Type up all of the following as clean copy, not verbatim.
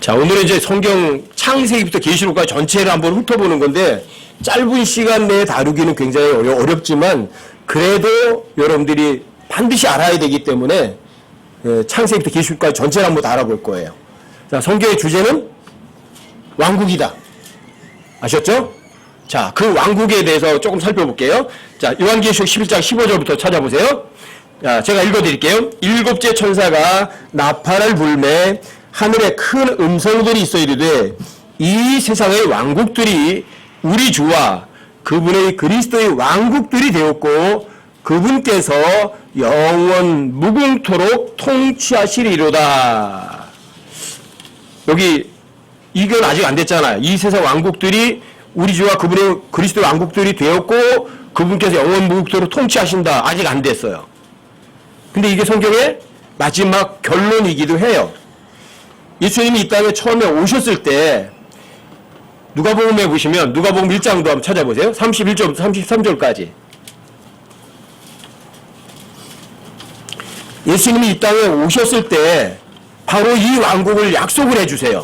자, 오늘은 이제 성경 창세기부터 계시록까지 전체를 한번 훑어보는 건데, 짧은 시간 내에 다루기는 굉장히 어렵지만, 그래도 여러분들이 반드시 알아야 되기 때문에, 창세기부터 계시록까지 전체를 한번 알아볼 거예요. 자, 성경의 주제는 왕국이다. 아셨죠? 자, 그 왕국에 대해서 조금 살펴볼게요. 자, 요한계시록 11장 15절부터 찾아보세요. 자, 제가 읽어드릴게요. 일곱째 천사가 나팔을 불매 하늘에 큰 음성들이 있어 이르되 이 세상의 왕국들이 우리 주와 그분의 그리스도의 왕국들이 되었고 그분께서 영원 무궁토록 통치하시리로다. 여기 이건 아직 안 됐잖아요. 이 세상 왕국들이 우리 주와 그분의 그리스도의 왕국들이 되었고 그분께서 영원 무궁토록 통치하신다. 아직 안 됐어요. 근데 이게 성경의 마지막 결론이기도 해요. 예수님이 이 땅에 처음에 오셨을 때 누가복음에 보시면 누가복음 1장도 한번 찾아보세요. 31절부터 33절까지. 예수님이 이 땅에 오셨을 때 바로 이 왕국을 약속을 해주세요.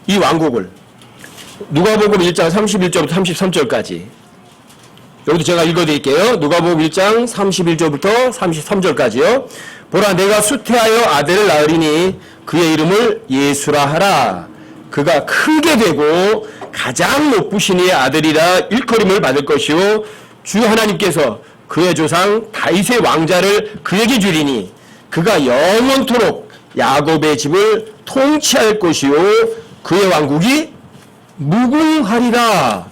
이 왕국을. 누가복음 1장 31절부터 33절까지. 여기도 제가 읽어드릴게요. 누가복음 1장 31절부터 33절까지요. 보라, 내가 수태하여 아들을 낳으리니 그의 이름을 예수라 하라. 그가 크게 되고 가장 높으신 이의 아들이라 일컬음을 받을 것이요 주 하나님께서 그의 조상 다윗의 왕자를 그에게 주리니 그가 영원토록 야곱의 집을 통치할 것이요 그의 왕국이 무궁하리라.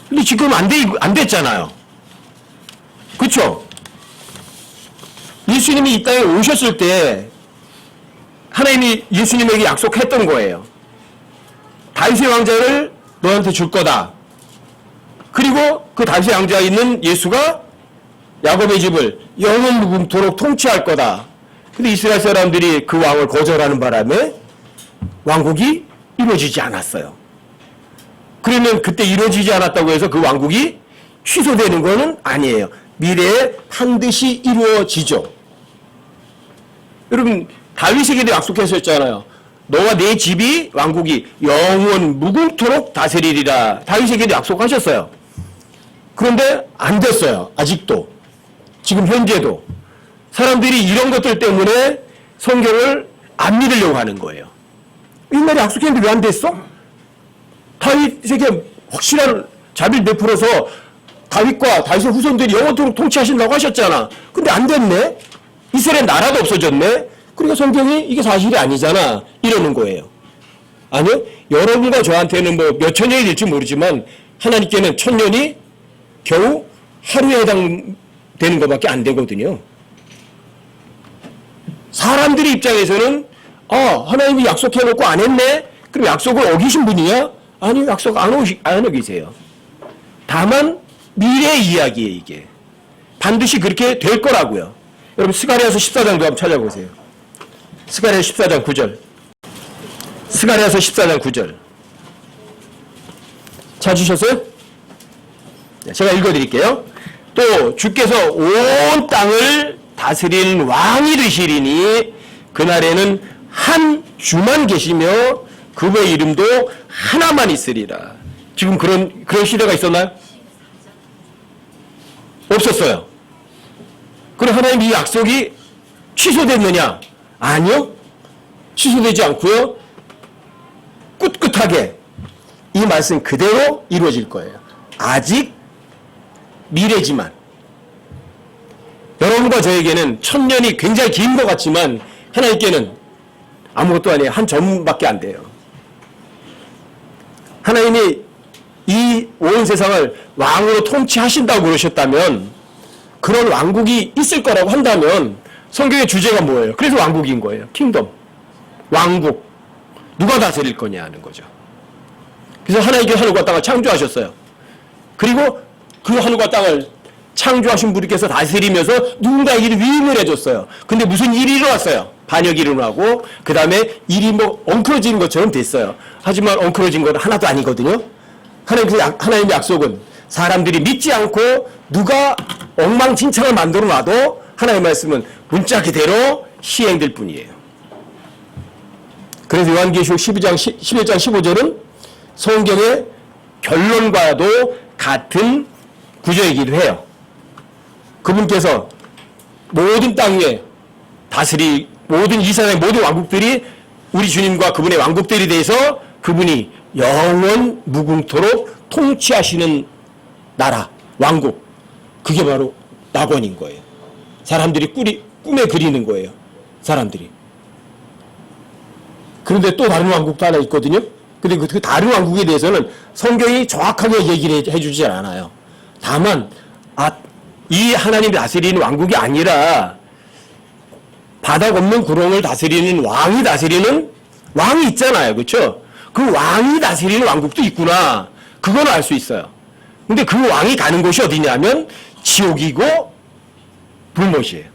근데 지금 안 됐잖아요. 그쵸? 예수님이 이 땅에 오셨을 때 하나님이 예수님에게 약속했던 거예요. 다윗의 왕자를 너한테 줄 거다. 그리고 그 다윗의 왕자가 있는 예수가 야곱의 집을 영원 무궁토록 통치할 거다. 근데 이스라엘 사람들이 그 왕을 거절하는 바람에 왕국이 이루어지지 않았어요. 그러면 그때 이루어지지 않았다고 해서 그 왕국이 취소되는 것은 아니에요. 미래에 반드시 이루어지죠. 여러분, 다윗에게도 약속했었잖아요. 너와 내 집이 왕국이 영원 무궁토록 다스리리라. 다윗에게도 약속하셨어요. 그런데 안 됐어요. 아직도. 지금 현재도. 사람들이 이런 것들 때문에 성경을 안 믿으려고 하는 거예요. 옛날에 약속했는데 왜 안 됐어? 다윗에게 확실한 자비를 베풀어서 다윗과 다윗의 후손들이 영원토록 통치하신다고 하셨잖아. 근데 안 됐네? 이스라엘 나라도 없어졌네? 그러니까 성경이 이게 사실이 아니잖아. 이러는 거예요. 아니요. 여러분과 저한테는 뭐 몇 천 년이 될지 모르지만 하나님께는 천년이 겨우 하루에 해당되는 것밖에 안 되거든요. 사람들의 입장에서는 하나님이 약속해놓고 안 했네? 그럼 약속을 어기신 분이냐? 아니요. 약속 안 어기세요. 다만 미래의 이야기예요. 이게. 반드시 그렇게 될 거라고요. 여러분 스가랴서 14장도 한번 찾아보세요. 스가랴 14장 9절. 스가랴서 14장 9절. 찾으셨어요? 제가 읽어드릴게요. 또 주께서 온 땅을 다스리는 왕이 되시리니 그날에는 한 주만 계시며 그분의 이름도 하나만 있으리라. 지금 그런 시대가 있었나요? 없었어요. 그럼 하나님 이 약속이 취소됐느냐? 아니요. 취소되지 않고요. 꿋꿋하게 이 말씀 그대로 이루어질 거예요. 아직 미래지만. 여러분과 저에게는 천년이 굉장히 긴 것 같지만 하나님께는 아무것도 아니에요. 한 점밖에 안 돼요. 하나님이 이 온 세상을 왕으로 통치하신다고 그러셨다면 그런 왕국이 있을 거라고 한다면 성경의 주제가 뭐예요? 그래서 왕국인 거예요. 킹덤. 왕국. 누가 다스릴 거냐 하는 거죠. 그래서 하나님께서 하늘과 땅을 창조하셨어요. 그리고 그 하늘과 땅을 창조하신 분께서 다스리면서 누군가에게 위임을 해줬어요. 근데 무슨 일이 일어났어요? 반역이 일어나고 그 다음에 일이 뭐 엉클어지는 것처럼 됐어요. 하지만 엉클어진 건 하나도 아니거든요. 하나님의 약속은 사람들이 믿지 않고 누가 엉망진창을 만들어 놔도 하나님의 말씀은 문자 그대로 시행될 뿐이에요. 그래서 요한계시록 11장 15절은 성경의 결론과도 같은 구절이기도 해요. 그분께서 모든 땅 위에 모든 이 세상의 모든 왕국들이 우리 주님과 그분의 왕국들에 대해서 그분이 영원 무궁토록 통치하시는 나라, 왕국. 그게 바로 낙원인 거예요. 사람들이 꿈에 그리는 거예요. 사람들이. 그런데 또 다른 왕국도 하나 있거든요. 근데 그 다른 왕국에 대해서는 성경이 정확하게 얘기를 해주지 않아요. 다만 이 하나님이 다스리는 왕국이 아니라 바닥 없는 구렁을 다스리는 왕이 있잖아요. 그렇죠? 그 왕이 다스리는 왕국도 있구나. 그건 알 수 있어요. 근데 그 왕이 가는 곳이 어디냐면 지옥이고 불못이에요.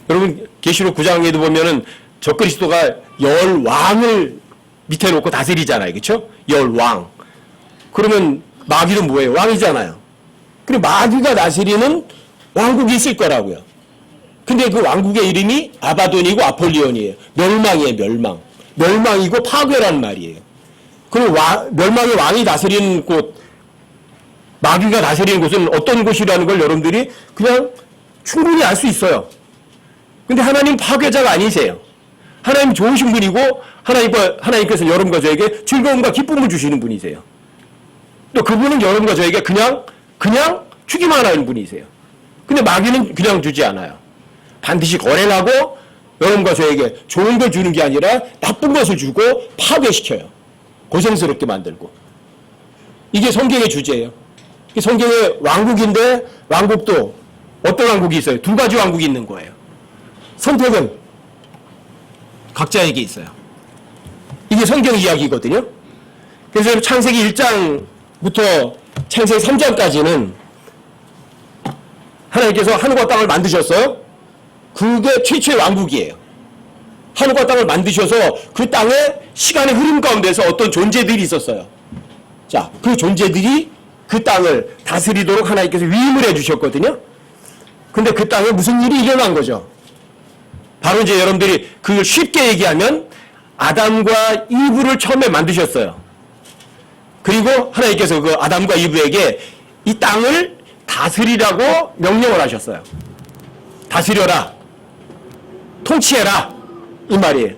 여러분 계시록 9장에도 보면은 적그리스도가 10왕을 밑에 놓고 다스리잖아요. 그렇죠? 10왕. 그러면 마귀도 뭐예요? 왕이잖아요. 그리고 마귀가 다스리는 왕국이 있을 거라고요. 근데 그 왕국의 이름이 아바돈이고 아폴리온이에요. 멸망이에요. 멸망이고 파괴라는 말이에요. 그리고 멸망의 왕이 다스리는 곳, 마귀가 다스리는 곳은 어떤 곳이라는 걸 여러분들이 그냥 충분히 알 수 있어요. 근데 하나님 파괴자가 아니세요. 하나님 좋으신 분이고 하나님께서 여러분과 저에게 즐거움과 기쁨을 주시는 분이세요. 또 그분은 여러분과 저에게 그냥 주기만 하는 분이세요. 근데 마귀는 그냥 주지 않아요. 반드시 거래를 하고 여러분과 저에게 좋은 걸 주는 게 아니라 나쁜 것을 주고 파괴시켜요. 고생스럽게 만들고. 이게 성경의 주제예요. 성경의 왕국인데 왕국도 어떤 왕국이 있어요? 두 가지 왕국이 있는 거예요. 선택은 각자에게 있어요. 이게 성경 이야기거든요. 그래서 창세기 1장부터 창세기 3장까지는 하나님께서 하늘과 땅을 만드셨어요. 그게 최초의 왕국이에요. 하늘과 땅을 만드셔서 그 땅에 시간의 흐름 가운데서 어떤 존재들이 있었어요. 자, 그 존재들이 그 땅을 다스리도록 하나님께서 위임을 해주셨거든요. 근데 그 땅에 무슨 일이 일어난 거죠? 바로 이제 여러분들이 그걸 쉽게 얘기하면 아담과 이브를 처음에 만드셨어요. 그리고 하나님께서 그 아담과 이브에게 이 땅을 다스리라고 명령을 하셨어요. 다스려라. 통치해라. 이 말이에요.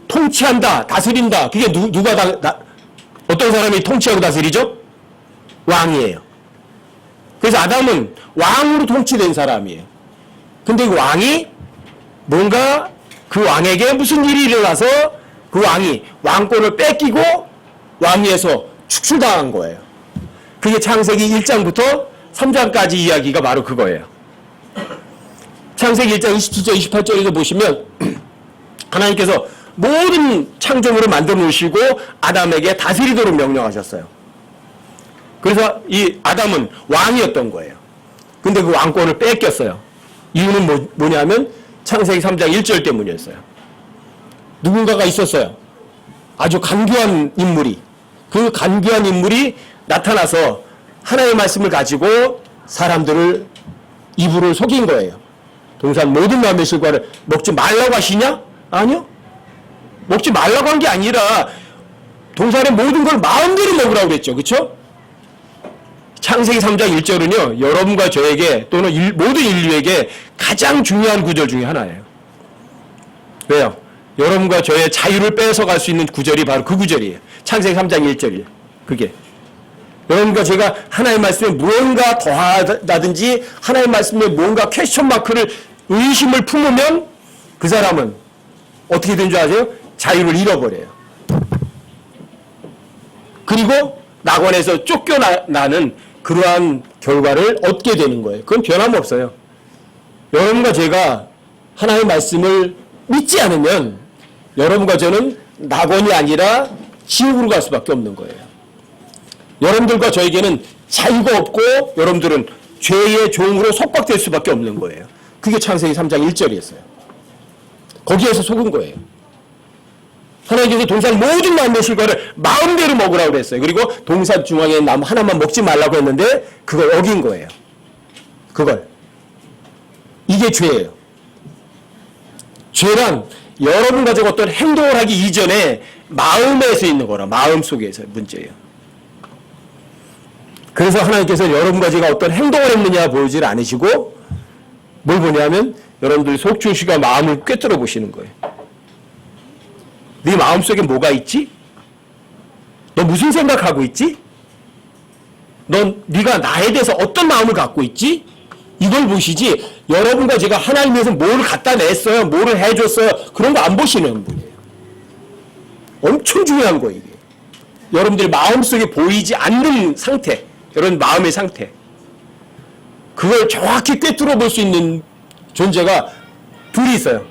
통치한다. 다스린다. 그게 누가 어떤 사람이 통치하고 다스리죠? 왕이에요. 그래서 아담은 왕으로 통치된 사람이에요. 근데 그 왕이 뭔가 그 왕에게 무슨 일이 일어나서 그 왕이 왕권을 뺏기고 왕위에서 축출당한 거예요. 그게 창세기 1장부터 3장까지 이야기가 바로 그거예요. 창세기 1장 27절 28절에서 보시면 하나님께서 모든 창조물을 만들어 놓으시고 아담에게 다스리도록 명령하셨어요. 그래서 이 아담은 왕이었던 거예요. 근데 그 왕권을 뺏겼어요. 이유는 뭐냐면 창세기 3장 1절 때문이었어요. 누군가가 있었어요. 아주 간교한 인물이. 그 간교한 인물이 나타나서 하나님의 말씀을 가지고 사람들을 이불을 속인 거예요. 동산 모든 나무의 실과를 먹지 말라고 하시냐? 아니요. 먹지 말라고 한 게 아니라 동산의 모든 걸 마음대로 먹으라고 그랬죠. 그렇죠? 창세기 3장 1절은요. 여러분과 저에게 또는 모든 인류에게 가장 중요한 구절 중에 하나예요. 왜요? 여러분과 저의 자유를 뺏어갈 수 있는 구절이 바로 그 구절이에요. 창세기 3장 1절이에요. 그게. 여러분과 제가 하나님의 말씀에 무언가 더하다든지 하나님의 말씀에 무언가 퀘스천 마크를 의심을 품으면 그 사람은 어떻게 된 줄 아세요? 자유를 잃어버려요. 그리고 낙원에서 쫓겨나는 그러한 결과를 얻게 되는 거예요. 그건 변함없어요. 여러분과 제가 하나님의 말씀을 믿지 않으면 여러분과 저는 낙원이 아니라 지옥으로 갈 수밖에 없는 거예요. 여러분들과 저에게는 자유가 없고 여러분들은 죄의 종으로 속박될 수밖에 없는 거예요. 그게 창세기 3장 1절이었어요. 거기에서 속은 거예요. 하나님께서 동산 모든 나무의 실과를 마음대로 먹으라고 그랬어요. 그리고 동산 중앙에 나무 하나만 먹지 말라고 했는데 그걸 어긴 거예요. 그걸. 이게 죄예요. 죄란 여러분 가지고 어떤 행동을 하기 이전에 마음에서 있는 거라. 마음 속에서 문제예요. 그래서 하나님께서 여러분 가지고 어떤 행동을 했느냐 보이질 않으시고 뭘 보냐면 여러분들이 속주시가 마음을 꿰뚫어 보시는 거예요. 네 마음속에 뭐가 있지? 너 무슨 생각하고 있지? 네가 나에 대해서 어떤 마음을 갖고 있지? 이걸 보시지 여러분과 제가 하나님에서 뭘 갖다 냈어요, 뭐를 해줬어요 그런 거 안 보시는 분이에요. 엄청 중요한 거예요. 이게. 여러분들이 마음속에 보이지 않는 상태, 여러분 마음의 상태 그걸 정확히 꿰뚫어 볼 수 있는 존재가 둘이 있어요.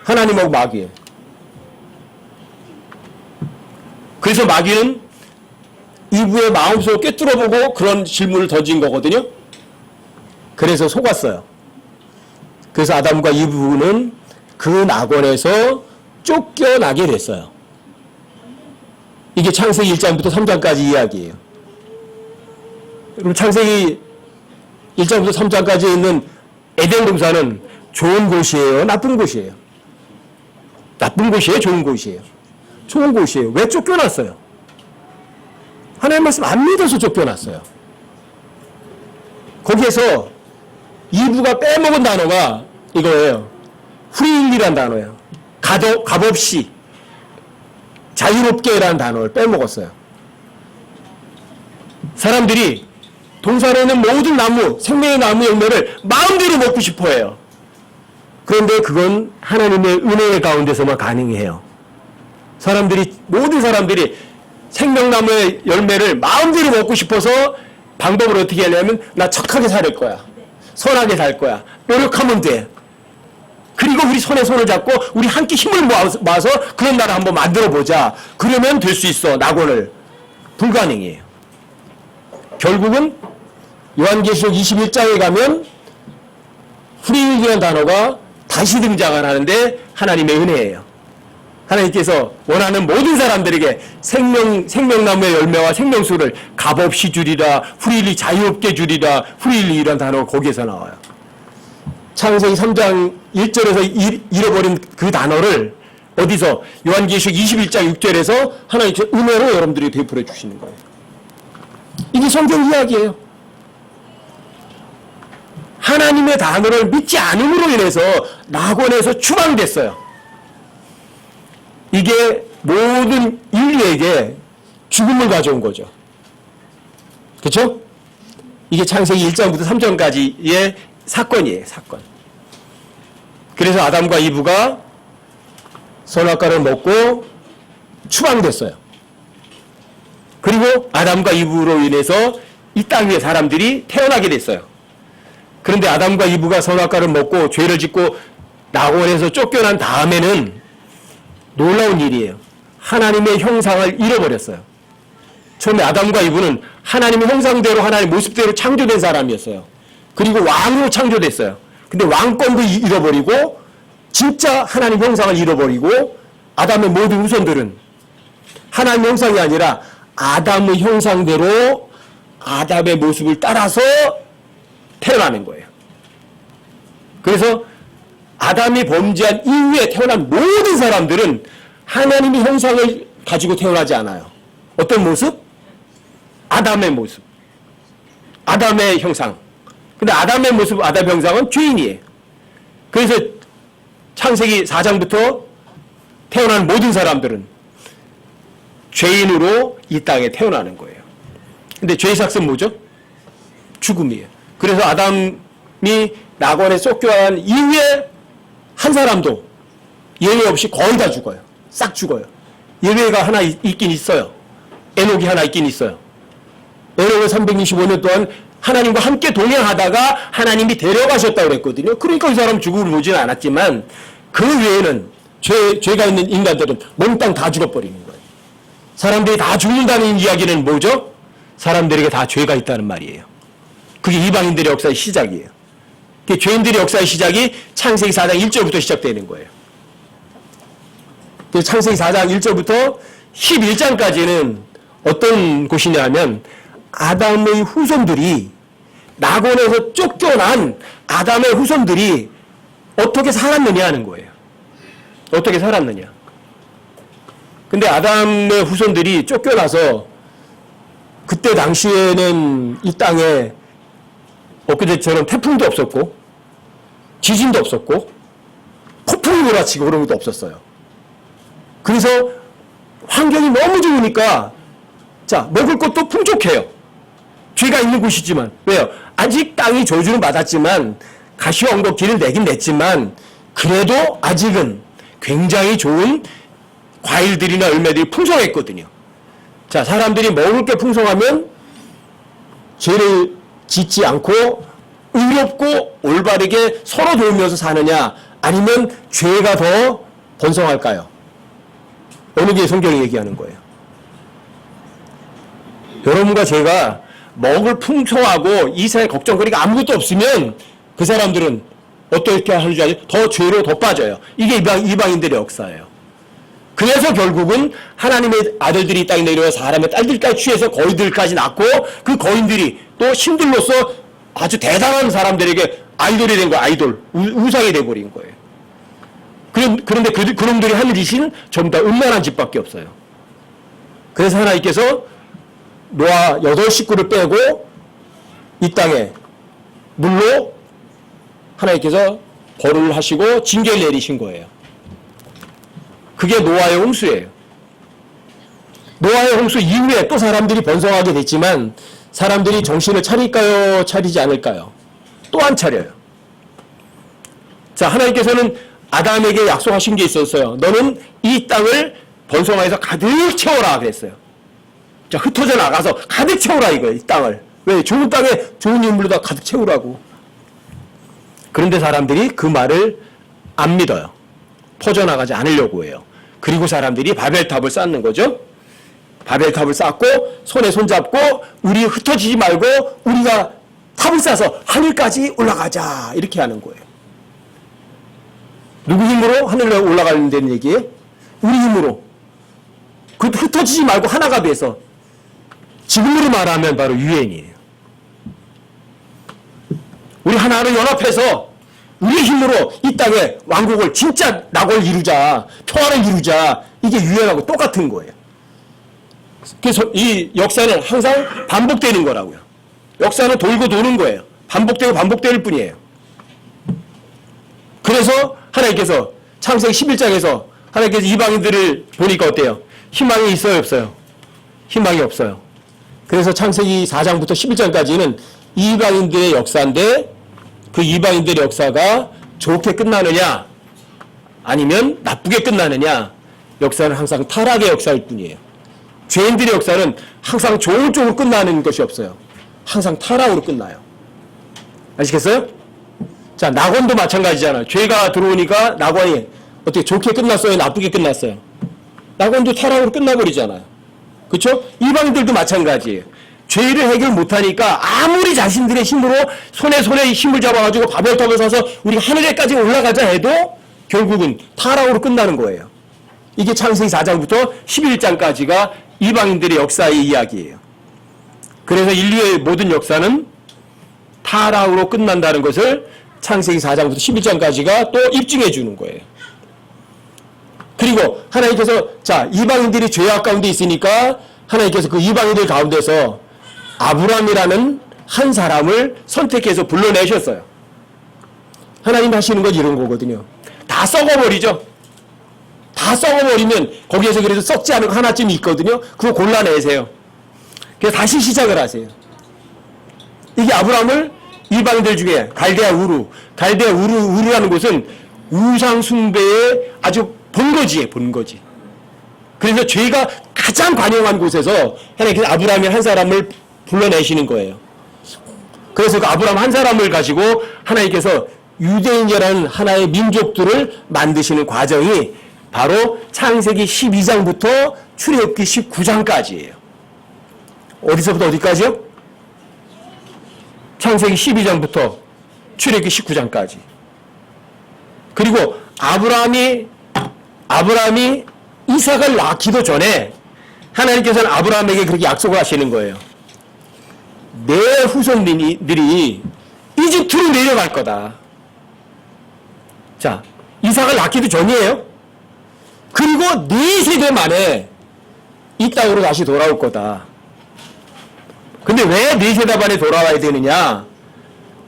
하나님하고 마귀예요. 그래서 마귀는 이브의 마음속을 꿰뚫어보고 그런 질문을 던진 거거든요. 그래서 속았어요. 그래서 아담과 이브는 그 낙원에서 쫓겨나게 됐어요. 이게 창세기 1장부터 3장까지 이야기예요. 여러분 창세기 1장부터 3장까지 있는 에덴 동산은 좋은 곳이에요? 나쁜 곳이에요? 나쁜 곳이에요? 좋은 곳이에요? 좋은 곳이에요. 왜 쫓겨났어요? 하나님 말씀 안 믿어서 쫓겨났어요. 거기에서 이브가 빼먹은 단어가 이거예요. 프리윌리라는 단어예요. 값없이 자유롭게라는 단어를 빼먹었어요. 사람들이 동산에 있는 모든 나무, 생명의 나무 열매를 마음대로 먹고 싶어 해요. 그런데 그건 하나님의 은혜 가운데서만 가능해요. 모든 사람들이 생명나무의 열매를 마음대로 먹고 싶어서 방법을 어떻게 하냐면 나 착하게 살 거야. 선하게 살 거야. 노력하면 돼. 그리고 우리 손에 손을 잡고 우리 함께 힘을 모아서 그런 나라 한번 만들어 보자. 그러면 될 수 있어. 낙원을. 불가능해요. 결국은 요한계시록 21장에 가면 프리윌이라는 단어가 다시 등장을 하는데 하나님의 은혜예요. 하나님께서 원하는 모든 사람들에게 생명나무의 열매와 생명수를 값없이 주리라, 프리윌리 자유롭게 주리라, 프리윌리라는 단어가 거기에서 나와요. 창세기 3장 1절에서 잃어버린 그 단어를 어디서 요한계시록 21장 6절에서 하나님께서 은혜로 여러분들이 되풀어 주시는 거예요. 이게 성경 이야기예요. 하나님의 단어를 믿지 않음으로 인해서 낙원에서 추방됐어요. 이게 모든 인류에게 죽음을 가져온 거죠. 그렇죠? 이게 창세기 1장부터 3장까지의 사건이에요. 사건. 그래서 아담과 이브가 선악과를 먹고 추방됐어요. 그리고 아담과 이브로 인해서 이 땅 위에 사람들이 태어나게 됐어요. 그런데 아담과 이브가 선악과를 먹고 죄를 짓고 낙원에서 쫓겨난 다음에는 놀라운 일이에요. 하나님의 형상을 잃어버렸어요. 처음에 아담과 이브는 하나님의 형상대로 하나님의 모습대로 창조된 사람이었어요. 그리고 왕으로 창조됐어요. 근데 왕권도 잃어버리고 진짜 하나님 형상을 잃어버리고 아담의 모든 후손들은 하나님의 형상이 아니라 아담의 형상대로 아담의 모습을 따라서 태어나는 거예요. 그래서 아담이 범죄한 이후에 태어난 모든 사람들은 하나님의 형상을 가지고 태어나지 않아요. 어떤 모습? 아담의 모습. 아담의 형상. 근데 아담의 모습, 아담의 형상은 죄인이에요. 그래서 창세기 4장부터 태어난 모든 사람들은 죄인으로 이 땅에 태어나는 거예요. 근데 죄의 삭은 뭐죠? 죽음이에요. 그래서 아담이 낙원에 쫓겨난 이후에 한 사람도 예외 없이 거의 다 죽어요. 싹 죽어요. 예외가 하나 있긴 있어요. 에녹이 하나 있긴 있어요. 에녹은 365년 동안 하나님과 함께 동행하다가 하나님이 데려가셨다고 그랬거든요. 그러니까 이 사람은 죽음을 보지는 않았지만 그 외에는 죄가 있는 인간들은 몽땅 다 죽어버리는 거예요. 사람들이 다 죽는다는 이야기는 뭐죠? 사람들에게 다 죄가 있다는 말이에요. 그게 이방인들의 역사의 시작이에요. 죄인들의 역사의 시작이 창세기 4장 1절부터 시작되는 거예요. 창세기 4장 1절부터 11장까지는 어떤 곳이냐면 아담의 후손들이 낙원에서 쫓겨난 아담의 후손들이 어떻게 살았느냐 하는 거예요. 어떻게 살았느냐. 근데 아담의 후손들이 쫓겨나서 그때 당시에는 이 땅에 엊그제처럼 태풍도 없었고 지진도 없었고 폭풍이 몰아치고 그런 것도 없었어요. 그래서 환경이 너무 좋으니까 자, 먹을 것도 풍족해요. 죄가 있는 곳이지만. 왜요? 아직 땅이 저주는 받았지만 가시와 엉겅퀴를 내긴 냈지만 그래도 아직은 굉장히 좋은 과일들이나 열매들이 풍성했거든요. 자, 사람들이 먹을 게 풍성하면 죄를 짓지 않고 의롭고 올바르게 서로 도우면서 사느냐, 아니면 죄가 더 번성할까요? 어느 게 성경이 얘기하는 거예요? 여러분과 제가 먹을 풍성하고 이 세상에 걱정거리가 아무것도 없으면 그 사람들은 어떻게 하는 줄 알죠? 더 죄로 더 빠져요. 이게 이방인들의 역사예요. 그래서 결국은 하나님의 아들들이 이 땅에 내려와 사람의 딸들까지 취해서 거인들까지 낳고 그 거인들이 또 신들로서 아주 대단한 사람들에게 아이돌이 된 거예요. 아이돌. 우상이 돼버린 거예요. 그런데 그놈들이 하는 짓은 전부 다 음란한 짓밖에 없어요. 그래서 하나님께서 노아 8식구를 빼고 이 땅에 물로 하나님께서 벌을 하시고 징계를 내리신 거예요. 그게 노아의 홍수예요. 노아의 홍수 이후에 또 사람들이 번성하게 됐지만 사람들이 정신을 차릴까요? 차리지 않을까요? 또 안 차려요. 자, 하나님께서는 아담에게 약속하신 게 있었어요. 너는 이 땅을 번성하여서 가득 채워라 그랬어요. 자, 흩어져 나가서 가득 채우라 이거예요. 이 땅을. 왜? 좋은 땅에 좋은 인물로 다 가득 채우라고. 그런데 사람들이 그 말을 안 믿어요. 퍼져나가지 않으려고 해요. 그리고 사람들이 바벨탑을 쌓는 거죠. 바벨탑을 쌓고 손에 손잡고 우리 흩어지지 말고 우리가 탑을 쌓아서 하늘까지 올라가자 이렇게 하는 거예요. 누구 힘으로 하늘로 올라가는 얘기예요? 우리 힘으로. 그 흩어지지 말고 하나가 돼서 지금으로 말하면 바로 유엔이에요. 우리 하나로 연합해서 우리 힘으로 이 땅에 왕국을 진짜 낙원을 이루자, 평화를 이루자, 이게 유엔하고 똑같은 거예요. 그래서 이 역사는 항상 반복되는 거라고요. 역사는 돌고 도는 거예요. 반복되고 반복될 뿐이에요. 그래서 하나님께서 창세기 11장에서 하나님께서 이방인들을 보니까 어때요? 희망이 있어요, 없어요? 희망이 없어요. 그래서 창세기 4장부터 11장까지는 이방인들의 역사인데 그 이방인들의 역사가 좋게 끝나느냐 아니면 나쁘게 끝나느냐, 역사는 항상 타락의 역사일 뿐이에요. 죄인들의 역사는 항상 좋은 쪽으로 끝나는 것이 없어요. 항상 타락으로 끝나요. 아시겠어요? 자, 낙원도 마찬가지잖아요. 죄가 들어오니까 낙원이 어떻게 좋게 끝났어요? 나쁘게 끝났어요? 낙원도 타락으로 끝나버리잖아요. 그렇죠? 이방인들도 마찬가지예요. 죄를 해결 못하니까 아무리 자신들의 힘으로 손에 힘을 잡아가지고 바벨탑을 사서 우리가 하늘에까지 올라가자 해도 결국은 타락으로 끝나는 거예요. 이게 창세기 4장부터 11장까지가 이방인들의 역사의 이야기예요. 그래서 인류의 모든 역사는 타락으로 끝난다는 것을 창세기 4장부터 11장까지가 또 입증해 주는 거예요. 그리고 하나님께서 자, 이방인들이 죄악 가운데 있으니까 하나님께서 그 이방인들 가운데서 아브람이라는 한 사람을 선택해서 불러내셨어요. 하나님 하시는 건 이런 거거든요. 다 썩어버리죠. 다 썩어버리면 거기에서 그래도 썩지 않은 거 하나쯤 있거든요. 그거 골라내세요. 그래서 다시 시작을 하세요. 이게 아브람을 이방인들 중에 우루라는 곳은 우상 숭배의 아주 본거지. 그래서 죄가 가장 관영한 곳에서 하나님께서 아브람의 한 사람을 불러내시는 거예요. 그래서 그 아브람 한 사람을 가지고 하나님께서 유대인이라는 하나의 민족들을 만드시는 과정이 바로 창세기 12장부터 출애굽기 19장까지예요. 어디서부터 어디까지요? 창세기 12장부터 출애굽기 19장까지. 그리고 아브라함이 이삭을 낳기도 전에 하나님께서는 아브라함에게 그렇게 약속을 하시는 거예요. 내 후손들이 이집트로 내려갈 거다. 자, 이삭을 낳기도 전이에요. 4세대 만에 이 땅으로 다시 돌아올 거다. 근데 왜 4세대 만에 돌아와야 되느냐?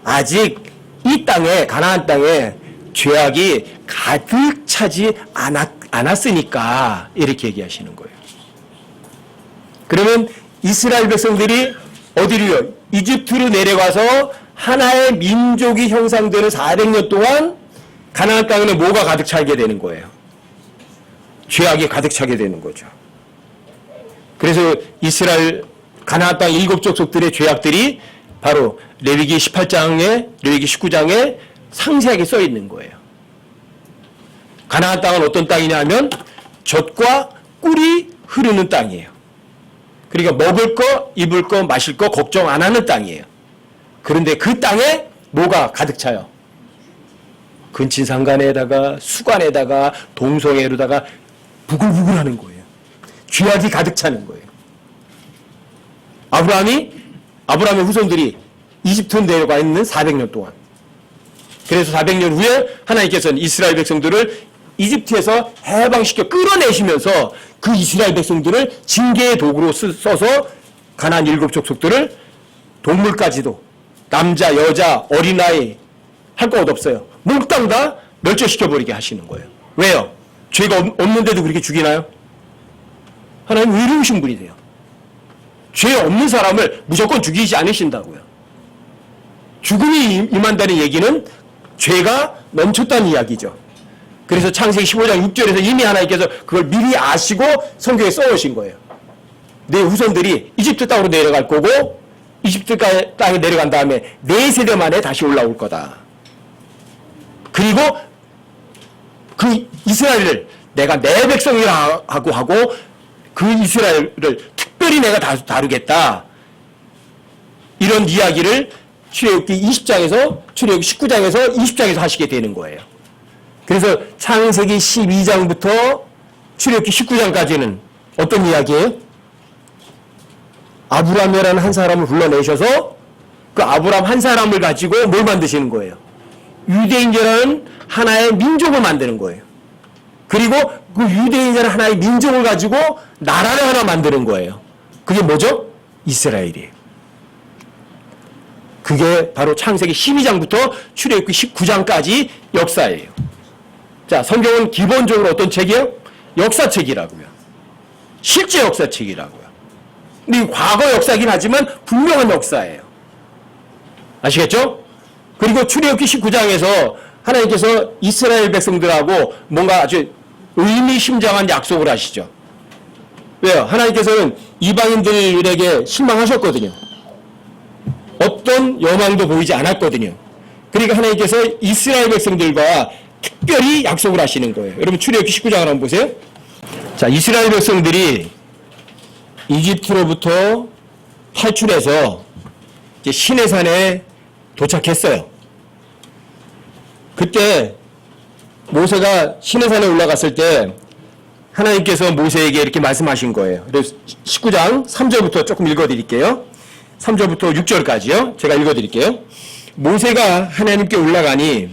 아직 이 땅에, 가나안 땅에 죄악이 가득 차지 않았으니까 이렇게 얘기하시는 거예요. 그러면 이스라엘 백성들이 어디로요? 이집트로 내려가서 하나의 민족이 형성되는 400년 동안 가나안 땅에는 뭐가 가득 차게 되는 거예요? 죄악이 가득 차게 되는 거죠. 그래서 이스라엘 가나안 땅 7족속들의 죄악들이 바로 레위기 18장에 레위기 19장에 상세하게 써 있는 거예요. 가나안 땅은 어떤 땅이냐면 젖과 꿀이 흐르는 땅이에요. 그러니까 먹을 거, 입을 거, 마실 거 걱정 안 하는 땅이에요. 그런데 그 땅에 뭐가 가득 차요? 근친상간에다가 수간에다가 동성애로다가 부글부글하는 거예요. 죄악이 가득 차는 거예요. 아브라함의 후손들이 이집트 내려가 있는 400년 동안. 그래서 400년 후에 하나님께서는 이스라엘 백성들을 이집트에서 해방시켜 끌어내시면서 그 이스라엘 백성들을 징계의 도구로 써서 가나안 7족속들을 동물까지도 남자, 여자, 어린아이 할 것 없어요. 몽땅 다 멸절시켜버리게 하시는 거예요. 왜요? 죄가 없는데도 그렇게 죽이나요? 하나님 의로우신 분이세요. 죄 없는 사람을 무조건 죽이지 않으신다고요. 죽음이 임한다는 얘기는 죄가 넘쳤다는 이야기죠. 그래서 창세기 15장 6절에서 이미 하나님께서 그걸 미리 아시고 성경에 써오신 거예요. 내 후손들이 이집트 땅으로 내려갈 거고 이집트 땅에 내려간 다음에 4세대 만에 다시 올라올 거다. 그리고 그 이스라엘을 내가 내 백성이라고 하고 그 이스라엘을 특별히 내가 다루겠다. 이런 이야기를 출애굽기 20장에서 출애굽기 19장에서 20장에서 하시게 되는 거예요. 그래서 창세기 12장부터 출애굽기 19장까지는 어떤 이야기예요? 아브라함이라는 한 사람을 불러내셔서 그 아브라함 한 사람을 가지고 뭘 만드시는 거예요? 유대인이라는 하나의 민족을 만드는 거예요. 그리고 그 유대인이라는 하나의 민족을 가지고 나라를 하나 만드는 거예요. 그게 뭐죠? 이스라엘이에요. 그게 바로 창세기 12장부터 출애굽기 19장까지 역사예요. 자, 성경은 기본적으로 어떤 책이에요? 역사책이라고요. 실제 역사책이라고요. 근데 과거 역사긴 하지만 분명한 역사예요. 아시겠죠? 그리고 출애굽기 19장에서 하나님께서 이스라엘 백성들하고 뭔가 아주 의미심장한 약속을 하시죠. 왜요? 하나님께서는 이방인들에게 실망하셨거든요. 어떤 여망도 보이지 않았거든요. 그러니까 하나님께서 이스라엘 백성들과 특별히 약속을 하시는 거예요. 여러분 출애굽기 19장을 한번 보세요. 자, 이스라엘 백성들이 이집트로부터 탈출해서 이제 시내산에 도착했어요. 그때 모세가 시내산에 올라갔을 때 하나님께서 모세에게 이렇게 말씀하신 거예요. 그래서 19장 3절부터 조금 읽어드릴게요. 3절부터 6절까지요. 제가 읽어드릴게요. 모세가 하나님께 올라가니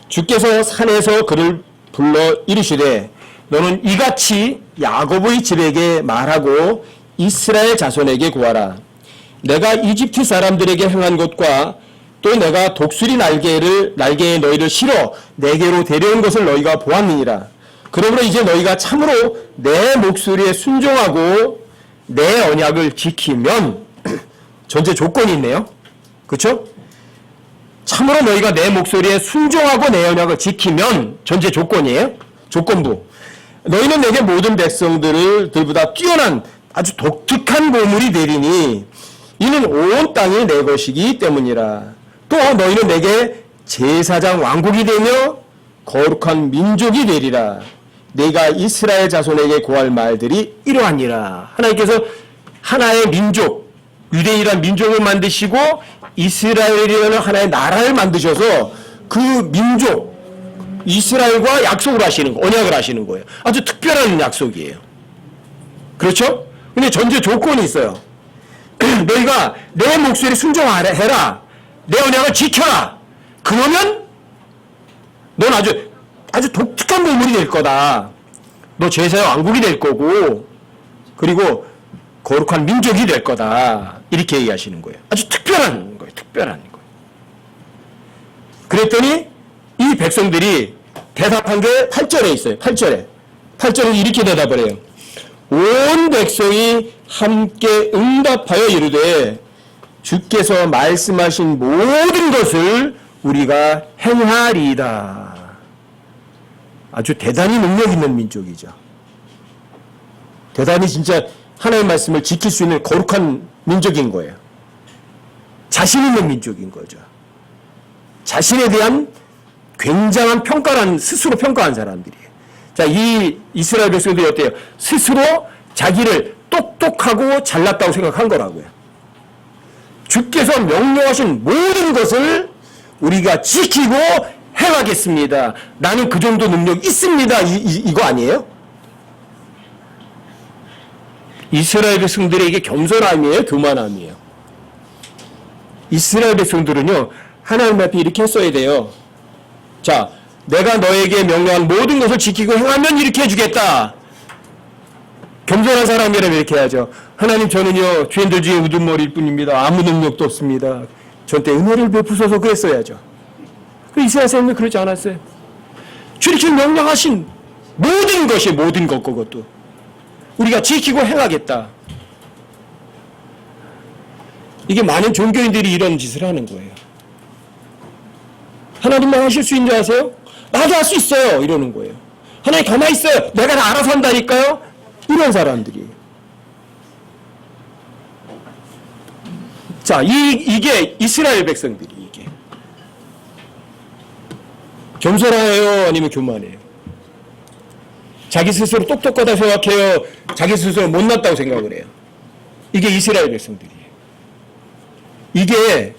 주께서 산에서 그를 불러 이르시되 너는 이같이 야곱의 집에게 말하고 이스라엘 자손에게 구하라. 내가 이집트 사람들에게 행한 것과 또 내가 독수리 날개에 너희를 실어 내게로 데려온 것을 너희가 보았느니라. 그러므로 이제 너희가 참으로 내 목소리에 순종하고 내 언약을 지키면 전제 조건이 있네요. 그렇죠? 참으로 너희가 내 목소리에 순종하고 내 언약을 지키면 전제 조건이에요. 조건부. 너희는 내게 모든 백성들보다 뛰어난 아주 독특한 보물이 되리니 이는 온 땅이 내 것이기 때문이라. 또 너희는 내게 제사장 왕국이 되며 거룩한 민족이 되리라. 내가 이스라엘 자손에게 고할 말들이 이러하니라. 하나님께서 하나의 민족, 유대인이라는 민족을 만드시고 이스라엘이라는 하나의 나라를 만드셔서 그 민족, 이스라엘과 약속을 하시는 거, 언약을 하시는 거예요. 아주 특별한 약속이에요. 그렇죠? 근데 전제 조건이 있어요. 너희가 내 목소리에 순종해라. 내 언약을 지켜라. 그러면 넌 아주 독특한 보물이 될 거다. 너 제사의 왕국이 될 거고 그리고 거룩한 민족이 될 거다. 이렇게 얘기하시는 거예요. 아주 특별한 거예요. 특별한 거예요. 그랬더니 이 백성들이 대답한 게 8절에 있어요. 8절에 이렇게 대답을 해요. 온 백성이 함께 응답하여 이르되 주께서 말씀하신 모든 것을 우리가 행하리이다. 아주 대단히 능력 있는 민족이죠. 대단히 진짜 하나님의 말씀을 지킬 수 있는 거룩한 민족인 거예요. 자신 있는 민족인 거죠. 자신에 대한 굉장한 평가란, 스스로 평가한 사람들이에요. 자, 이 이스라엘 백성들이 어때요? 스스로 자기를 똑똑하고 잘났다고 생각한 거라고요. 주께서 명령하신 모든 것을 우리가 지키고 행하겠습니다. 나는 그 정도 능력 있습니다. 이거 아니에요? 이스라엘 백성들에게 겸손함이에요? 교만함이에요? 이스라엘 백성들은요, 하나님 앞에 이렇게 했어야 돼요. 자, 내가 너에게 명령한 모든 것을 지키고 행하면 이렇게 해주겠다. 겸손한 사람이라면 이렇게 해야죠. 하나님, 저는요, 죄인들 중에 우두머리일 뿐입니다. 아무 능력도 없습니다. 저한테 은혜를 베푸셔서 그랬어야죠. 그 이스라엘 사람은 그러지 않았어요. 주님께서 명령하신 모든 것이 모든 것, 그것도 우리가 지키고 행하겠다. 이게 많은 종교인들이 이런 짓을 하는 거예요. 하나님만 하실 수 있는 줄 아세요? 나도 할 수 있어요. 이러는 거예요. 하나님 가만히 있어요. 내가 다 알아서 한다니까요. 이런 사람들이. 자, 이게 이스라엘 백성들이 이게. 겸손해요? 아니면 교만해요? 자기 스스로 똑똑하다고 생각해요? 자기 스스로 못났다고 생각을 해요? 이게 이스라엘 백성들이에요. 이게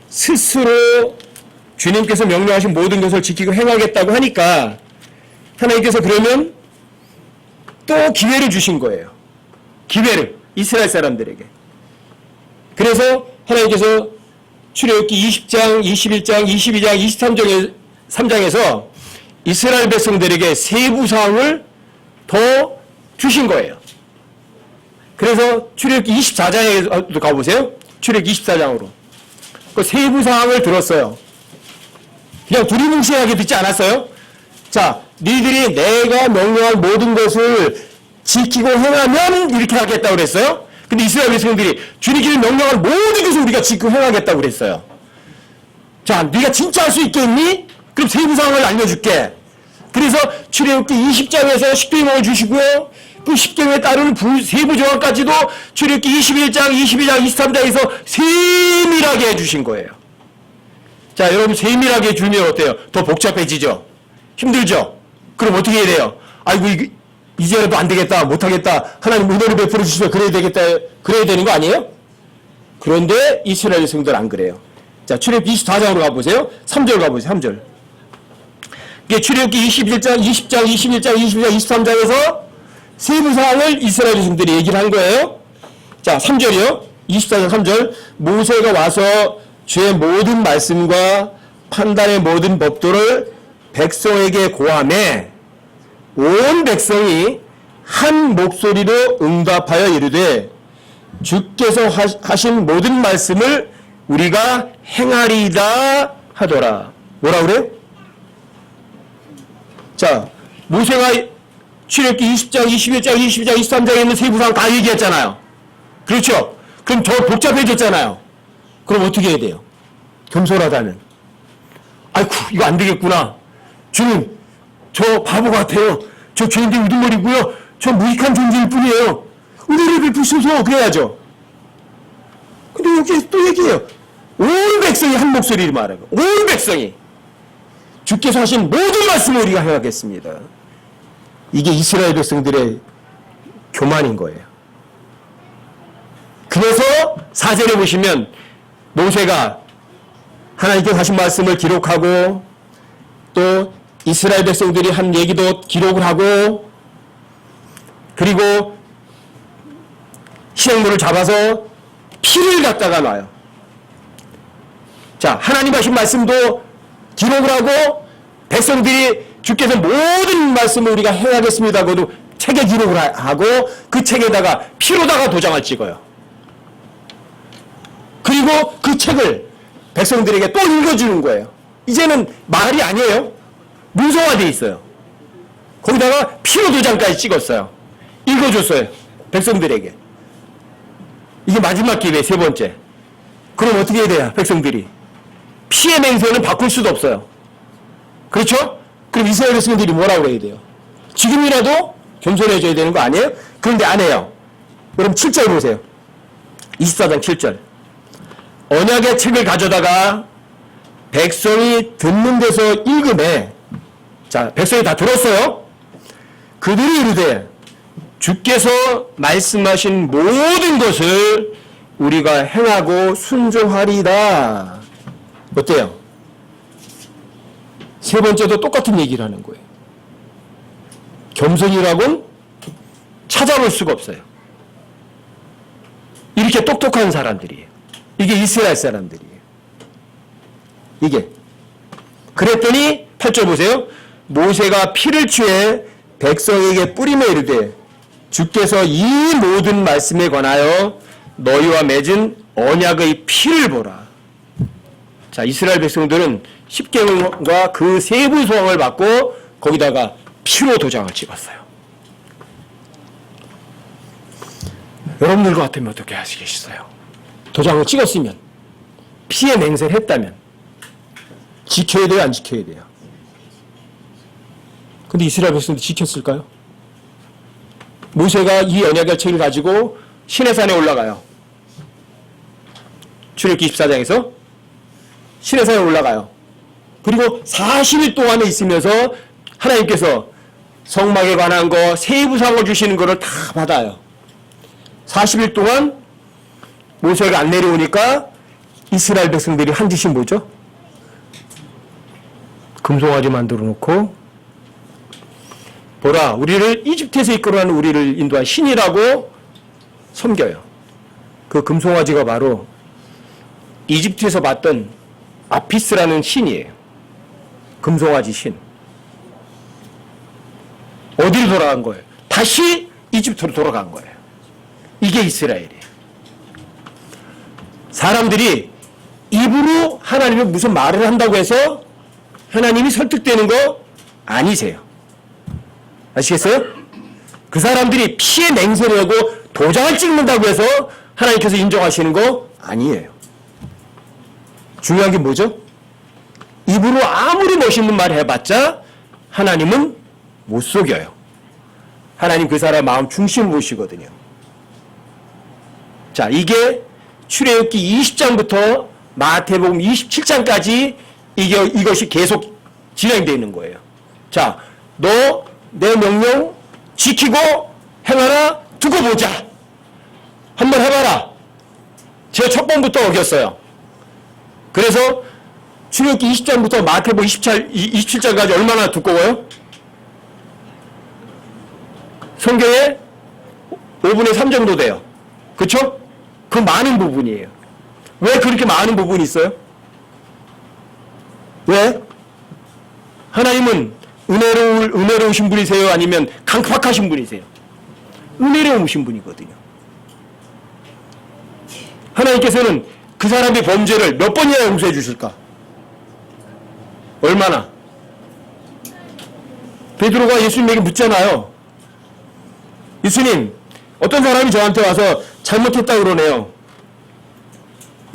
스스로 주님께서 명령하신 모든 것을 지키고 행하겠다고 하니까 하나님께서 그러면 또 기회를 주신 거예요. 기회를 이스라엘 사람들에게. 그래서 하나님께서 출애굽기 20장, 21장, 22장, 23장에서 이스라엘 백성들에게 세부사항을 더 주신 거예요. 그래서 출애굽기 24장에 가보세요. 출애굽기 24장으로. 그 세부사항을 들었어요. 그냥 두리뭉실하게 듣지 않았어요? 자, 니들이 내가 명령한 모든 것을 지키고 행하면 이렇게 하겠다고 그랬어요? 근데 이스라엘 백성들이 주님께서 명령한 모든 것을 우리가 지키고 행하겠다고 그랬어요. 자, 네가 진짜 할 수 있겠니? 그럼 세부사항을 알려줄게. 그래서 출애굽기 20장에서 십계명을 주시고요. 그 십계명에 따르는 세부 조항까지도 출애굽기 21장, 22장, 23장에서 세밀하게 해주신 거예요. 자, 여러분 세밀하게 해주면 어때요? 더 복잡해지죠? 힘들죠? 그럼 어떻게 해야 돼요? 아이고, 이제라도 안 되겠다, 못하겠다, 하나님 은혜를 베풀어 주시면 그래야 되겠다, 그래야 되는 거 아니에요? 그런데 이스라엘 성도는 안 그래요. 자, 출애굽기 24장으로 가보세요. 3절 가보세요. 3절. 이게 출애굽기 21장, 20장, 21장, 22장, 23장에서 세부사항을 이스라엘 백성들이 얘기를 한 거예요. 자, 3절이요. 24장 3절. 모세가 와서 주의 모든 말씀과 판단의 모든 법도를 백성에게 고하매 온 백성이 한 목소리로 응답하여 이르되 주께서 하신 모든 말씀을 우리가 행하리이다 하더라. 뭐라 그래요? 자, 모세가 출애굽기 20장, 21장, 22장, 23장에 있는 세부사항 다 얘기했잖아요. 그렇죠? 그럼 더 복잡해졌잖아요. 그럼 어떻게 해야 돼요? 겸손하다면. 아이쿠, 이거 안 되겠구나. 주님, 저 바보 같아요. 저 죄인데 우두머리고요. 저 무익한 존재일 뿐이에요. 은혜를 베푸셔서 그래야죠. 근데 여기 또 얘기해요. 온 백성이 한 목소리를 말하고, 온 백성이 주께서 하신 모든 말씀을 우리가 행하겠습니다. 이게 이스라엘 백성들의 교만인 거예요. 그래서 4절에 보시면 모세가 하나님께 하신 말씀을 기록하고 또 이스라엘 백성들이 한 얘기도 기록을 하고 그리고 시행물을 잡아서 피를 갖다가 놔요. 자, 하나님 하신 말씀도 기록을 하고 백성들이 주께서 모든 말씀을 우리가 행하겠습니다. 그것도 책에 기록을 하고 그 책에다가 피로다가 도장을 찍어요. 그리고 그 책을 백성들에게 또 읽어주는 거예요. 이제는 말이 아니에요. 문서화되어 있어요. 거기다가 피로 도장까지 찍었어요. 읽어줬어요. 백성들에게. 이게 마지막 기회, 세 번째. 그럼 어떻게 해야 돼요? 백성들이. 피의 맹세는 바꿀 수도 없어요. 그렇죠? 그럼 이스라엘 백성들이 뭐라고 해야 돼요? 지금이라도 겸손해져야 되는 거 아니에요? 그런데 안 해요. 그럼 7절 보세요. 24장 7절. 언약의 책을 가져다가 백성이 듣는 데서 읽음에, 자, 백성이 다 들었어요. 그들이 이르되 주께서 말씀하신 모든 것을 우리가 행하고 순종하리이다. 어때요? 세 번째도 똑같은 얘기를 하는 거예요. 겸손이라고는 찾아볼 수가 없어요. 이렇게 똑똑한 사람들이에요. 이게 이스라엘 사람들이에요. 이게. 그랬더니 8절 보세요. 모세가 피를 취해 백성에게 뿌리며 이르되 주께서 이 모든 말씀에 관하여 너희와 맺은 언약의 피를 보라. 자, 이스라엘 백성들은 십계명과 그 세부 소망을 받고 거기다가 피로 도장을 찍었어요. 여러분들 같으면 어떻게 하시겠어요? 도장을 찍었으면, 피의 맹세를 했다면 지켜야 돼요, 안 지켜야 돼요? 근데 이스라엘 백성들이 지켰을까요? 모세가 이 언약의 책을 가지고 시내산에 올라가요. 출애굽기 24장에서 시내산에 올라가요. 그리고 40일 동안에 있으면서 하나님께서 성막에 관한 거, 세부상을 주시는 거를 다 받아요. 40일 동안 모세가 안 내려오니까 이스라엘 백성들이 한 짓이 뭐죠? 금송아지 만들어 놓고, 보라, 우리를 이집트에서 이끌어가는 우리를 인도한 신이라고 섬겨요. 그 금송아지가 바로 이집트에서 봤던 아피스라는 신이에요. 금송아지 신. 어디로 돌아간 거예요? 다시 이집트로 돌아간 거예요. 이게 이스라엘이에요. 사람들이 입으로 하나님이 무슨 말을 한다고 해서 하나님이 설득되는 거 아니세요. 아시겠어요? 그 사람들이 피의 맹세를 하고 도장을 찍는다고 해서 하나님께서 인정하시는 거 아니에요. 중요한 게 뭐죠? 입으로 아무리 멋있는 말 해봤자 하나님은 못 속여요. 하나님 그 사람 마음 중심을 보시거든요. 자, 이게 출애굽기 20장부터 마태복음 27장까지 이것이 계속 진행되어 있는 거예요. 자, 너 내 명령 지키고 행하라, 두고 보자. 한번 해봐라. 제가 첫 번부터 어겼어요. 그래서 출애굽기 20장부터 마태복음 27장까지 얼마나 두꺼워요? 성경에 5분의 3 정도 돼요. 그쵸? 그 많은 부분이에요. 왜 그렇게 많은 부분이 있어요? 왜? 하나님은 은혜로우신 분이세요? 아니면 강팍하신 분이세요? 은혜로우신 분이거든요. 하나님께서는 그 사람의 범죄를 몇 번이나 용서해 주실까? 얼마나? 베드로가 예수님에게 묻잖아요. 예수님, 어떤 사람이 저한테 와서 잘못했다고 그러네요.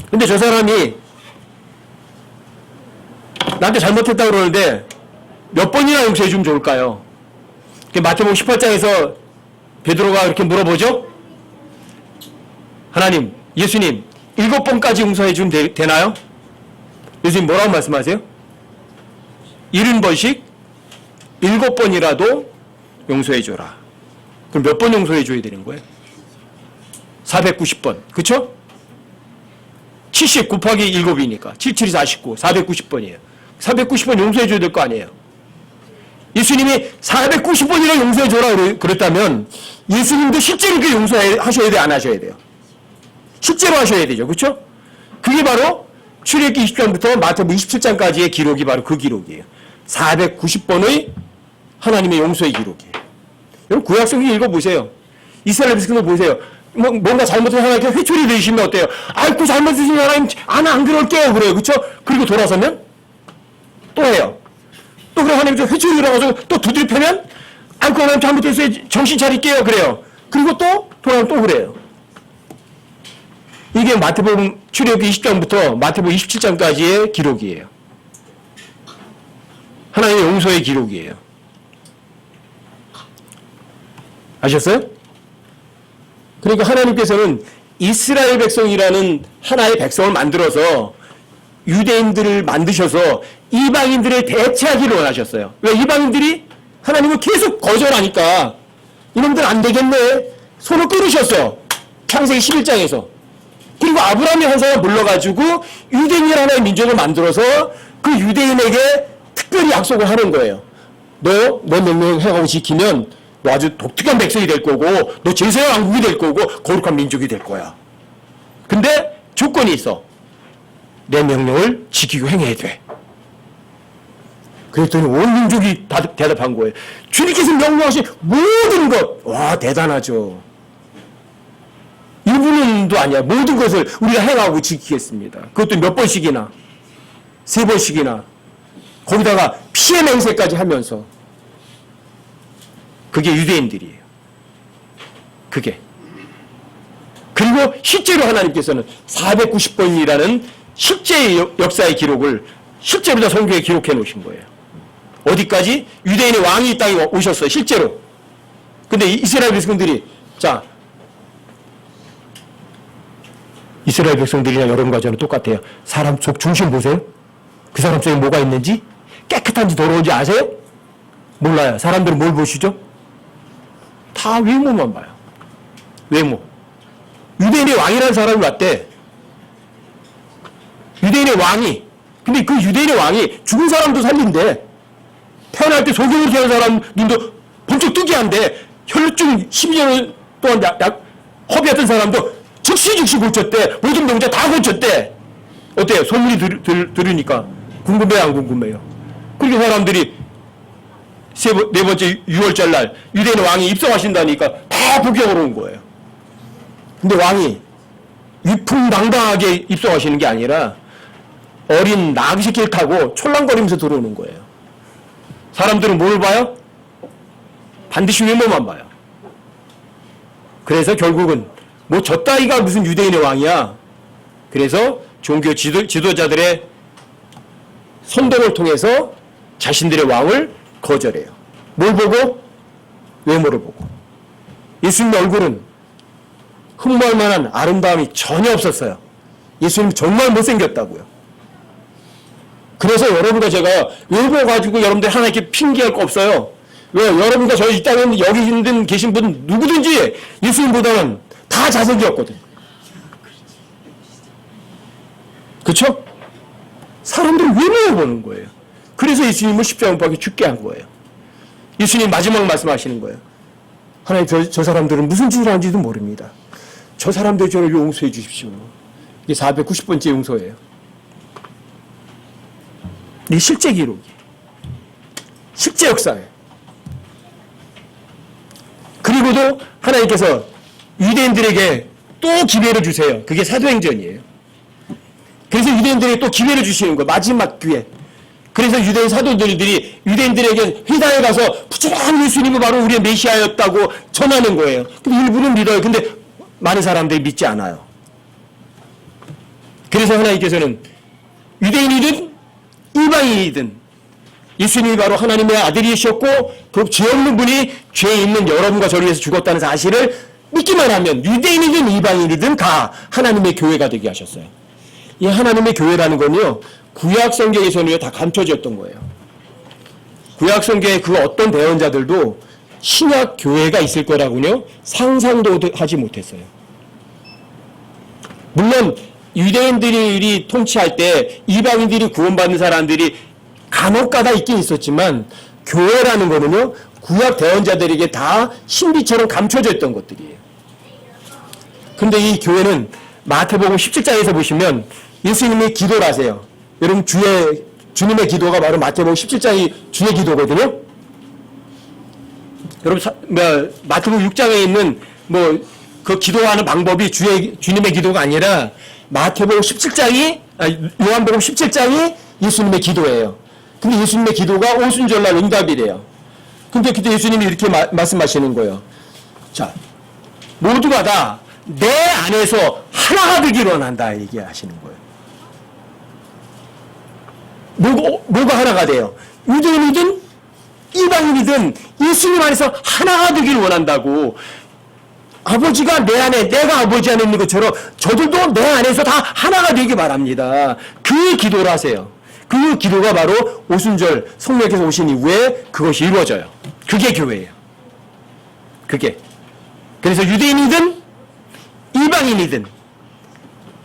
근데 저 사람이 나한테 잘못했다고 그러는데 몇 번이나 용서해 주면 좋을까요? 마태복음 18장에서 베드로가 이렇게 물어보죠? 하나님, 예수님, 7번까지 용서해 주면 되나요? 예수님 뭐라고 말씀하세요? 70번씩 7번이라도 용서해 줘라. 그럼 몇 번 용서해 줘야 되는 거예요? 490번. 그쵸? 70 곱하기 7이니까 77이 49, 490번이에요. 490번 용서해 줘야 될 거 아니에요. 예수님이 490번이나 용서해 줘라 그랬다면 예수님도 실제로 그렇게 용서하셔야 돼요? 안 하셔야 돼요? 실제로 하셔야 되죠. 그렇죠? 그게 바로 출애굽기 20장부터 마태복음 27장까지의 기록이 바로 그 기록이에요. 490번의 하나님의 용서의 기록이에요. 여러분 구약성경 읽어보세요. 이스라엘 백성들 보세요. 뭔가 잘못해서 하나님께 회초리 들이시면 어때요? 아이고 잘못하신 하나님 안 그럴게요 그래요. 그렇죠? 그리고 돌아서면 또 해요. 또 그래 하나님 좀 회초리 들어가서 또 두드려 패면 아이고 하나님 잘못했어요. 정신 차릴게요 그래요. 그리고 또 돌아오면 또 그래요. 이게 마태복음 출애굽기 20장부터 마태복음 27장까지의 기록이에요. 하나님의 용서의 기록이에요. 아셨어요? 그러니까 하나님께서는 이스라엘 백성이라는 하나의 백성을 만들어서 유대인들을 만드셔서 이방인들을 대체하기를 원하셨어요. 왜? 이방인들이 하나님을 계속 거절하니까 이놈들 안 되겠네. 손을 끊으셨어. 창세기 11장에서. 그리고 아브라함이 한 사람 불러가지고 유대인이라는 하나의 민족을 만들어서 그 유대인에게 특별히 약속을 하는 거예요. 너 명령 행하고 지키면 너 아주 독특한 백성이 될 거고 너 제사의 왕국이 될 거고 거룩한 민족이 될 거야. 근데 조건이 있어. 내 명령을 지키고 행해야 돼. 그랬더니 온 민족이 대답한 거예요. 주님께서 명령하신 모든 것. 와 대단하죠. 일부는도 아니야. 모든 것을 우리가 행하고 지키겠습니다. 그것도 몇 번씩이나 3번씩이나 거기다가 피해 맹세까지 하면서 그게 유대인들이에요. 그게. 그리고 실제로 하나님께서는 490번이라는 실제 역사의 기록을 실제로 다 성경에 기록해 놓으신 거예요. 어디까지? 유대인의 왕이 이 땅에 오셨어요. 실제로. 근데 이스라엘 백성들이 자 이스라엘 백성들이나 여러분과 저는 똑같아요. 사람 속 중심 보세요. 그 사람 속에 뭐가 있는지 깨끗한지 더러운지 아세요? 몰라요. 사람들은 뭘 보시죠? 다 외모만 봐요. 외모. 유대인의 왕이라는 사람이 왔대. 유대인의 왕이. 근데 그 유대인의 왕이 죽은 사람도 살린대. 태어날 때 소경으로 태어난 사람 눈도 번쩍 뜨게 한대. 혈루증 12년 동안 허비했던 사람도 즉시 고쳤대. 모든 병자 다 고쳤대. 어때요? 소문이 들으니까 궁금해요, 안 궁금해요? 그렇게 사람들이 네 번째 6월절 날 유대인 왕이 입성하신다니까 다 복역으로 온 거예요. 근데 왕이 위풍당당하게 입성하시는 게 아니라 어린 나귀 새끼를 타고 촐랑거리면서 들어오는 거예요. 사람들은 뭘 봐요? 반드시 외모만 봐요. 그래서 결국은 뭐 저 따위가 무슨 유대인의 왕이야. 그래서 종교 지도자들의 선동을 통해서 자신들의 왕을 거절해요. 뭘 보고? 외모를 보고. 예수님의 얼굴은 흠모할 만한 아름다움이 전혀 없었어요. 예수님 정말 못생겼다고요. 그래서 여러분과 제가 외모 가지고 여러분들 하나님께 핑계할 거 없어요. 왜? 여러분과 저 이 땅에 여기 있는 계신 분 누구든지 예수님보다는 다 잘생겼거든. 그렇죠? 사람들은 외모를 보는 거예요. 그래서 예수님은 십자가 못 박혀 죽게 한 거예요. 예수님 마지막 말씀하시는 거예요. 하나님 저 사람들은 무슨 짓을 하는지도 모릅니다. 저 사람들 저를 용서해 주십시오. 이게 490번째 용서예요. 이게 실제 기록이에요. 실제 역사예요. 그리고도 하나님께서 유대인들에게 또 기회를 주세요. 그게 사도행전이에요. 그래서 유대인들에게 또 기회를 주시는 거예요. 마지막 기회. 그래서 유대인 사도들이 유대인들에게 회당에 가서 부지런히 예수님이 바로 우리의 메시아였다고 전하는 거예요. 근데 일부는 믿어요. 근데 많은 사람들이 믿지 않아요. 그래서 하나님께서는 유대인이든 이방인이든 예수님이 바로 하나님의 아들이셨고 그 죄 없는 분이 죄 있는 여러분과 저를 위해서 죽었다는 사실을 믿기만 하면 유대인이든 이방인이든 다 하나님의 교회가 되게 하셨어요. 이 하나님의 교회라는 건요, 구약 성경에서는 다 감춰졌던 거예요. 구약 성경의 그 어떤 대언자들도 신약 교회가 있을 거라고요 상상도 하지 못했어요. 물론 유대인들이 통치할 때 이방인들이 구원받는 사람들이 간혹가다 있긴 있었지만 교회라는 거는요 구약 대언자들에게 다 신비처럼 감춰져 있던 것들이에요. 근데 이 교회는 마태복음 17장에서 보시면 예수님이 기도를 하세요. 여러분 주님의 기도가 바로 마태복음 17장이 주의 기도거든요. 여러분 마태복음 6장에 있는 그 기도하는 방법이 주님의 기도가 아니라 마태복음 17장이 요한복음 17장이 예수님의 기도예요. 근데 예수님의 기도가 오순절날 응답이래요. 근데 그때 예수님이 이렇게 말씀하시는 거예요. 자, 모두가 다 내 안에서 하나가 되기를 원한다 얘기하시는 거예요. 뭐가 하나가 돼요? 유대인이든 이방인이든 예수님 안에서 하나가 되기를 원한다고. 아버지가 내 안에, 내가 아버지 안에 있는 것처럼 저들도 내 안에서 다 하나가 되기 바랍니다. 그 기도를 하세요. 그 기도가 바로 오순절 성령께서 오신 이후에 그것이 이루어져요. 그게 교회예요. 그게. 그래서 유대인이든 이방인이든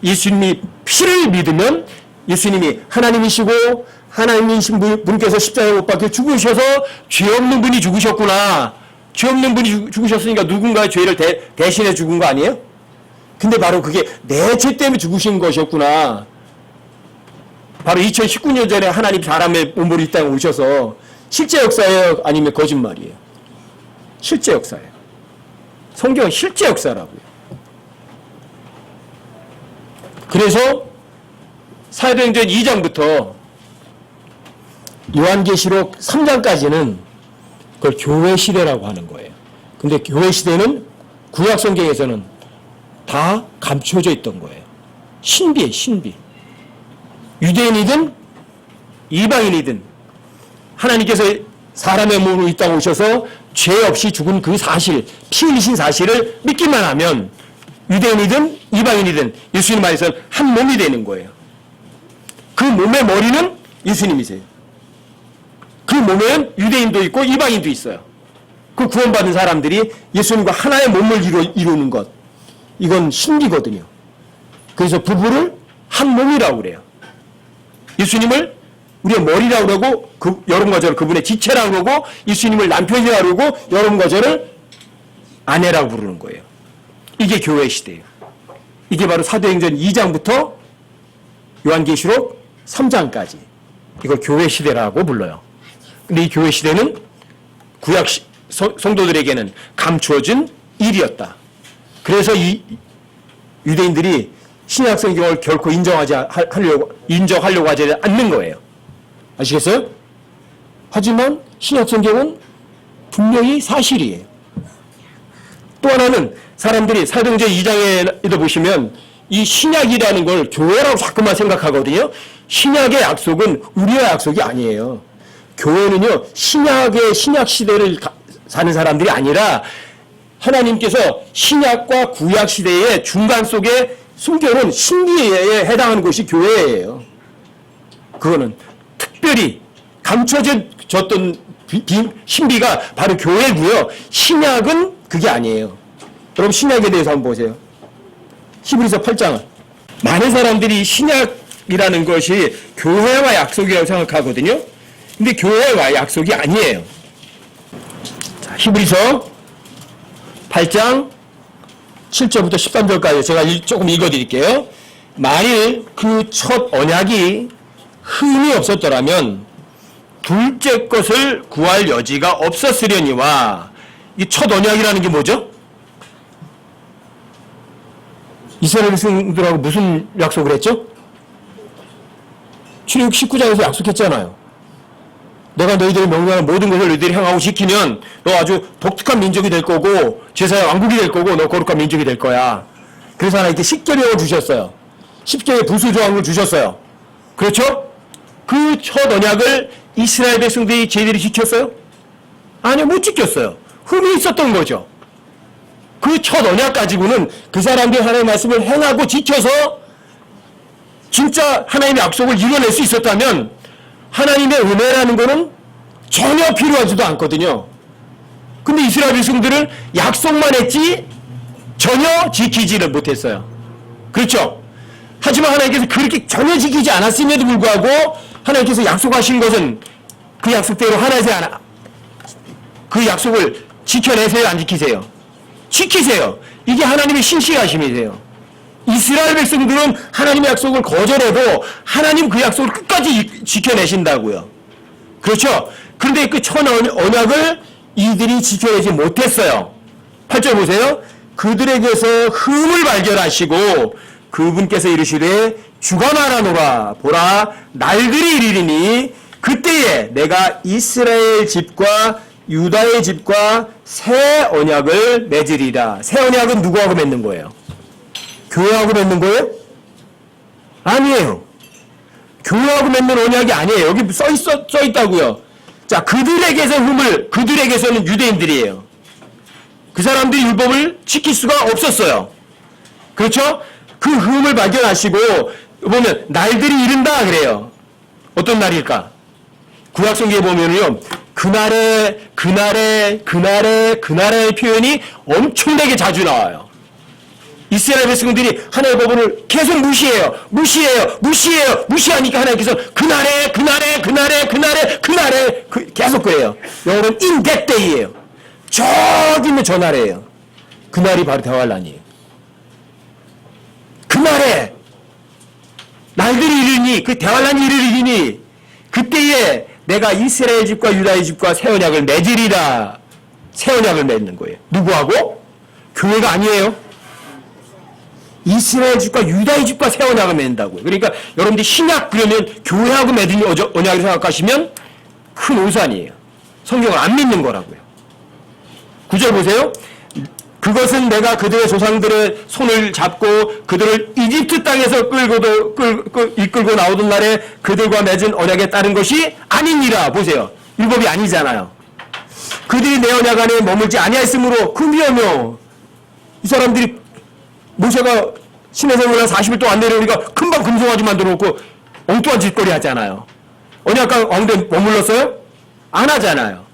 예수님이 피를 믿으면 예수님이 하나님이시고 하나님이신 분께서 십자가에 못 박혀 죽으셔서 죄 없는 분이 죽으셨구나. 죄 없는 분이 죽으셨으니까 누군가의 죄를 대신해 죽은 거 아니에요? 근데 바로 그게 내 죄 때문에 죽으신 것이었구나. 바로 2019년 전에 하나님 사람의 몸으로 이 땅에 오셔서 실제 역사예요? 아니면 거짓말이에요? 실제 역사예요. 성경은 실제 역사라고요. 그래서 사도행전 2장부터 요한계시록 3장까지는 그걸 교회 시대라고 하는 거예요. 근데 교회 시대는 구약 성경에서는 다 감춰져 있던 거예요. 신비예요, 신비. 유대인이든 이방인이든 하나님께서 사람의 몸으로 이 땅에 오셔서 죄 없이 죽은 그 사실, 피 흘리신 사실을 믿기만 하면 유대인이든 이방인이든 예수님 안에서는 한 몸이 되는 거예요. 그 몸의 머리는 예수님이세요. 그 몸에는 유대인도 있고 이방인도 있어요. 그 구원받은 사람들이 예수님과 하나의 몸을 이루는 것. 이건 신비거든요. 그래서 부부를 한 몸이라고 그래요. 예수님을 우리의 머리라고 그러고 여러분과 저를 그분의 지체라고 그러고 예수님을 남편이라고 그러고 여러분과 저를 아내라고 부르는 거예요. 이게 교회 시대예요. 이게 바로 사도행전 2장부터 요한계시록 3장까지 이걸 교회 시대라고 불러요. 근데 이 교회 시대는 구약 성도들에게는 감추어진 일이었다. 그래서 이 유대인들이 신약 성경을 결코 인정하려고 하지 않는 거예요. 아시겠어요? 하지만 신약 성경은 분명히 사실이에요. 또 하나는 사람들이 사도행전 2장에도 보시면 이 신약이라는 걸 교회라고 자꾸만 생각하거든요. 신약의 약속은 우리의 약속이 아니에요. 교회는요, 신약 시대를 사는 사람들이 아니라 하나님께서 신약과 구약 시대의 중간 속에 숨겨놓은 신비에 해당하는 곳이 교회예요. 그거는 특별히 감춰졌던 신비가 바로 교회고요. 신약은 그게 아니에요. 여러분 신약에 대해서 한번 보세요. 히브리서 8장은 많은 사람들이 신약이라는 것이 교회와 약속이라고 생각하거든요. 근데 교회와 약속이 아니에요. 자, 히브리서 8장 7절부터 13절까지 제가 조금 읽어드릴게요. 만일 그 첫 언약이 흠이 없었더라면 둘째 것을 구할 여지가 없었으려니와. 이 첫 언약이라는 게 뭐죠? 이스라엘 백성들하고 무슨 약속을 했죠? 출애굽 19장에서 약속했잖아요. 내가 너희들이 명령하는 모든 것을 너희들이 행하고 지키면 너 아주 독특한 민족이 될 거고 제사의 왕국이 될 거고 너 거룩한 민족이 될 거야. 그래서 하나님께 십계명을 주셨어요. 10개의 부수조항을 주셨어요. 그렇죠? 그 첫 언약을 이스라엘 백성들이 제대로 지켰어요? 아니요, 못 지켰어요. 흠이 있었던 거죠. 그 첫 언약 가지고는 그 사람들이 하나님의 말씀을 행하고 지켜서 진짜 하나님의 약속을 이뤄낼 수 있었다면 하나님의 은혜라는 거는 전혀 필요하지도 않거든요. 근데 이스라엘 백성들은 약속만 했지 전혀 지키지를 못했어요. 그렇죠? 하지만 하나님께서 그렇게 전혀 지키지 않았음에도 불구하고 하나님께서 약속하신 것은 그 약속대로 그 약속을 지켜내세요, 안 지키세요? 지키세요. 이게 하나님의 신실하심이세요. 이스라엘 백성들은 하나님의 약속을 거절해도 하나님 그 약속을 끝까지 지켜내신다고요. 그렇죠? 그런데 그 첫 언약을 이들이 지켜내지 못했어요. 8절 보세요. 그들에게서 흠을 발견하시고 그분께서 이르시되 주가 말하노라 보라 날들이 이르리니 그때에 내가 이스라엘 집과 유다의 집과 새 언약을 맺으리라. 새 언약은 누구하고 맺는 거예요? 교회하고 맺는 거예요? 아니에요. 교회하고 맺는 언약이 아니에요. 여기 써 있다고요. 자, 그들에게서는 유대인들이에요. 그 사람들이 율법을 지킬 수가 없었어요. 그렇죠? 그 흠을 발견하시고 보면 날들이 이른다 그래요. 어떤 날일까? 구약성경에 보면요. 그날의 표현이 엄청나게 자주 나와요. 이스라엘 백성들이 하나님의 법을 계속 무시하니까 하나님께서 그날에 계속 그래요. 영어로는 in that day예요. 저기 있는 저 날이에요. 그날이 바로 대환란이에요. 그날에 날들이 이르니 그 대환란이 이르리니 그때에 내가 이스라엘 집과 유다의 집과 새 언약을 맺으리라. 새 언약을 맺는 거예요. 누구하고? 교회가 아니에요. 이스라엘 집과 유다의 집과 새 언약을 맺는다고요. 그러니까 여러분들이 신약 그러면 교회하고 맺은 언약을 생각하시면 큰 오산이에요. 성경을 안 믿는 거라고요. 9절 보세요. 그것은 내가 그들의 조상들의 손을 잡고 그들을 이집트 땅에서 이끌고 나오던 날에 그들과 맺은 언약에 따른 것이 아니니라. 보세요. 율법이 아니잖아요. 그들이 내 언약 안에 머물지 아니하였으므로 금이하며 이 사람들이 모세가 시내에서 올라 40일 동안 내려오니까 금방 금송아지 만들어 놓고 엉뚱한 짓거리 하잖아요. 언약 가운데 머물렀어요? 안 하잖아요.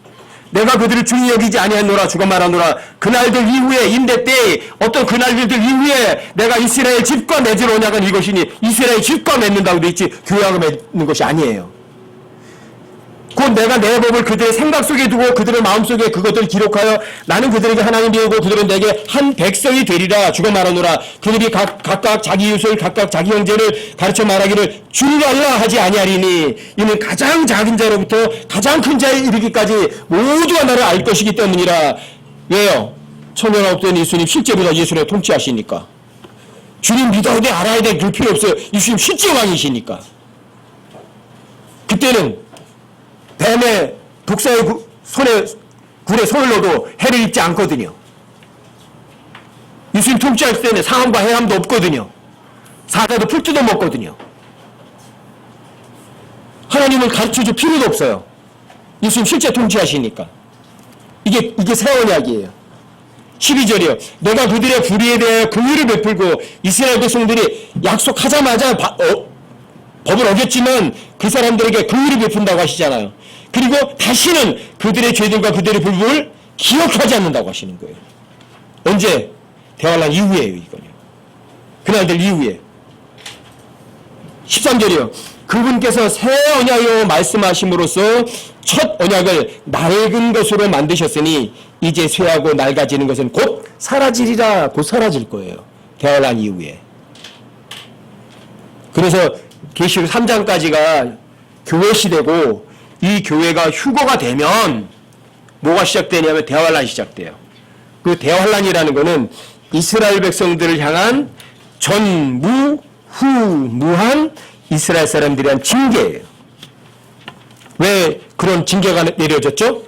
내가 그들을 중히 여기지 아니하노라 주가 말하노라 그날들 이후에 인대 때 어떤 그날들 이후에 내가 이스라엘 집과 맺을 언약은 이것이니 이스라엘 집과 맺는다고 돼 있지 교회하고 맺는 것이 아니에요. 곧 내가 내 법을 그들의 생각 속에 두고 그들의 마음속에 그것들을 기록하여 나는 그들에게 하나님 되고 그들은 내게 한 백성이 되리라 주가 말하노라. 그들이 각각 자기 이웃을 각각 자기 형제를 가르쳐 말하기를 주를 알라 하지 아니하리니 이는 가장 작은 자로부터 가장 큰 자에 이르기까지 모두가 나를 알 것이기 때문이라. 왜요? 천년왕국된 예수님 실제보다 예수님 통치하시니까. 주님 믿어야 돼 알아야 돼 그 필요 없어요. 예수님 실제 왕이시니까. 그때는 뱀의 독사의 굴에 손을 넣어도 해를 입지 않거든요. 예수님 통치할 때는 상함과 해함도 없거든요. 사자도 풀 뜯어 먹거든요. 하나님을 가르쳐줄 필요도 없어요. 예수님 실제 통치하시니까. 이게 새 언약이에요. 12절이요. 내가 그들의 불의에 대해 긍휼을 베풀고 이스라엘 백성들이 약속하자마자 법을 어겼지만 그 사람들에게 긍휼을 베푼다고 하시잖아요. 그리고 다시는 그들의 죄들과 그들의 불법을 기억하지 않는다고 하시는 거예요. 언제? 대환란 이후에요, 이거요. 그날들 이후에. 13절이요. 그분께서 새 언약으로 말씀하심으로써 첫 언약을 낡은 것으로 만드셨으니 이제 쇠하고 낡아지는 것은 곧 사라지리라. 곧 사라질 거예요. 대환란 이후에. 그래서 계시록 3장까지가 교회 시대고 이 교회가 휴거가 되면 뭐가 시작되냐면 대환란이 시작돼요. 그 대환란이라는 거는 이스라엘 백성들을 향한 전무후무한 이스라엘 사람들에 대한 징계예요. 왜 그런 징계가 내려졌죠?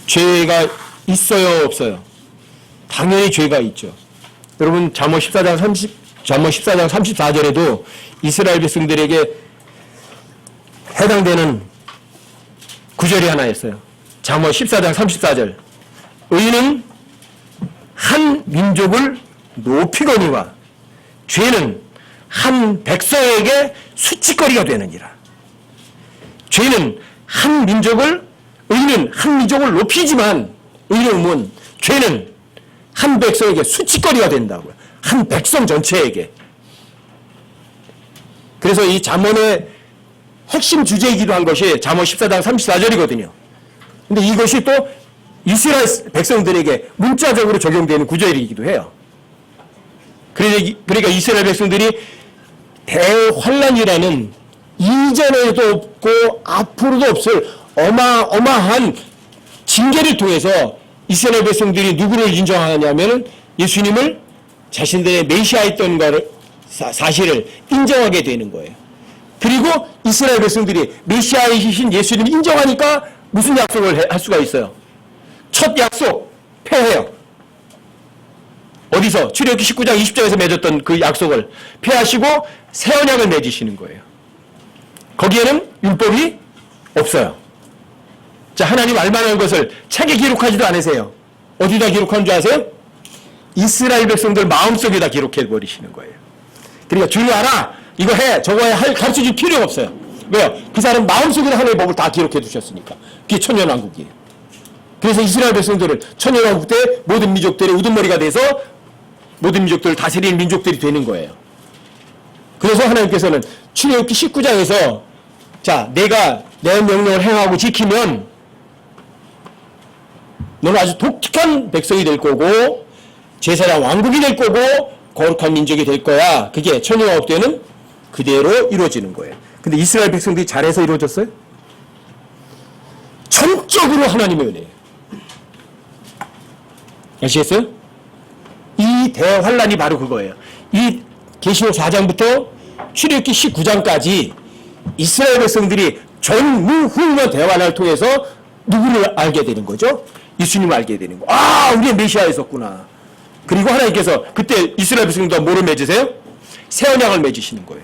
죄가 있어요, 없어요? 당연히 죄가 있죠. 여러분 잠언 14장 34절에도 이스라엘 백성들에게 해당되는 구절이 하나 있어요. 잠언 14장 34절. 의인은 한 민족을 높이거니와 죄는 한 백성에게 수치거리가 되느니라. 죄는 한 민족을 의인은 한 민족을 높이지만 의인은 죄는 한 백성에게 수치거리가 된다고요. 한 백성 전체에게. 그래서 이 잠언의 핵심 주제이기도 한 것이 잠언 14장 34절이거든요. 근데 이것이 또 이스라엘 백성들에게 문자적으로 적용되는 구절이기도 해요. 그러니까 이스라엘 백성들이 대환란이라는 이전에도 없고 앞으로도 없을 어마어마한 징계를 통해서 이스라엘 백성들이 누구를 인정하냐면 예수님을 자신들의 메시아였던 것을 사실을 인정하게 되는 거예요. 그리고 이스라엘 백성들이 메시아이신 예수님을 인정하니까 무슨 약속을 할 수가 있어요? 첫 약속 폐해요. 어디서? 출애굽기 19장 20절에서 맺었던 그 약속을 폐하시고 새 언약을 맺으시는 거예요. 거기에는 율법이 없어요. 자, 하나님 알만한 것을 책에 기록하지도 않으세요. 어디다 기록한 줄 아세요? 이스라엘 백성들 마음속에다 기록해 버리시는 거예요. 그러니까 주님 알아, 이거 해, 저거 해, 가르쳐줄 필요가 없어요. 왜요? 그 사람 마음속에다 하나님의 법을 다 기록해 두셨으니까. 그게 천년왕국이에요. 그래서 이스라엘 백성들은 천년왕국 때 모든 민족들의 우두머리가 돼서 모든 민족들을 다스리는 민족들이 되는 거예요. 그래서 하나님께서는 출애굽기 19장에서 자, 내가 내 명령을 행하고 지키면 너는 아주 독특한 백성이 될 거고 제사장 왕국이 될 거고 거룩한 민족이 될 거야. 그게 천년왕국 때는 그대로 이루어지는 거예요. 근데 이스라엘 백성들이 잘해서 이루어졌어요? 전적으로 하나님의 은혜예요. 아시겠어요? 이 대환란이 바로 그거예요. 이 계시록 4장부터 출애굽기 19장까지 이스라엘 백성들이 전무후무한 대환란을 통해서 누구를 알게 되는 거죠? 예수님을 알게 되는 거. 아, 우리의 메시아였었구나. 그리고 하나님께서 그때 이스라엘 백성들 뭐를 맺으세요? 새 언약을 맺으시는 거예요.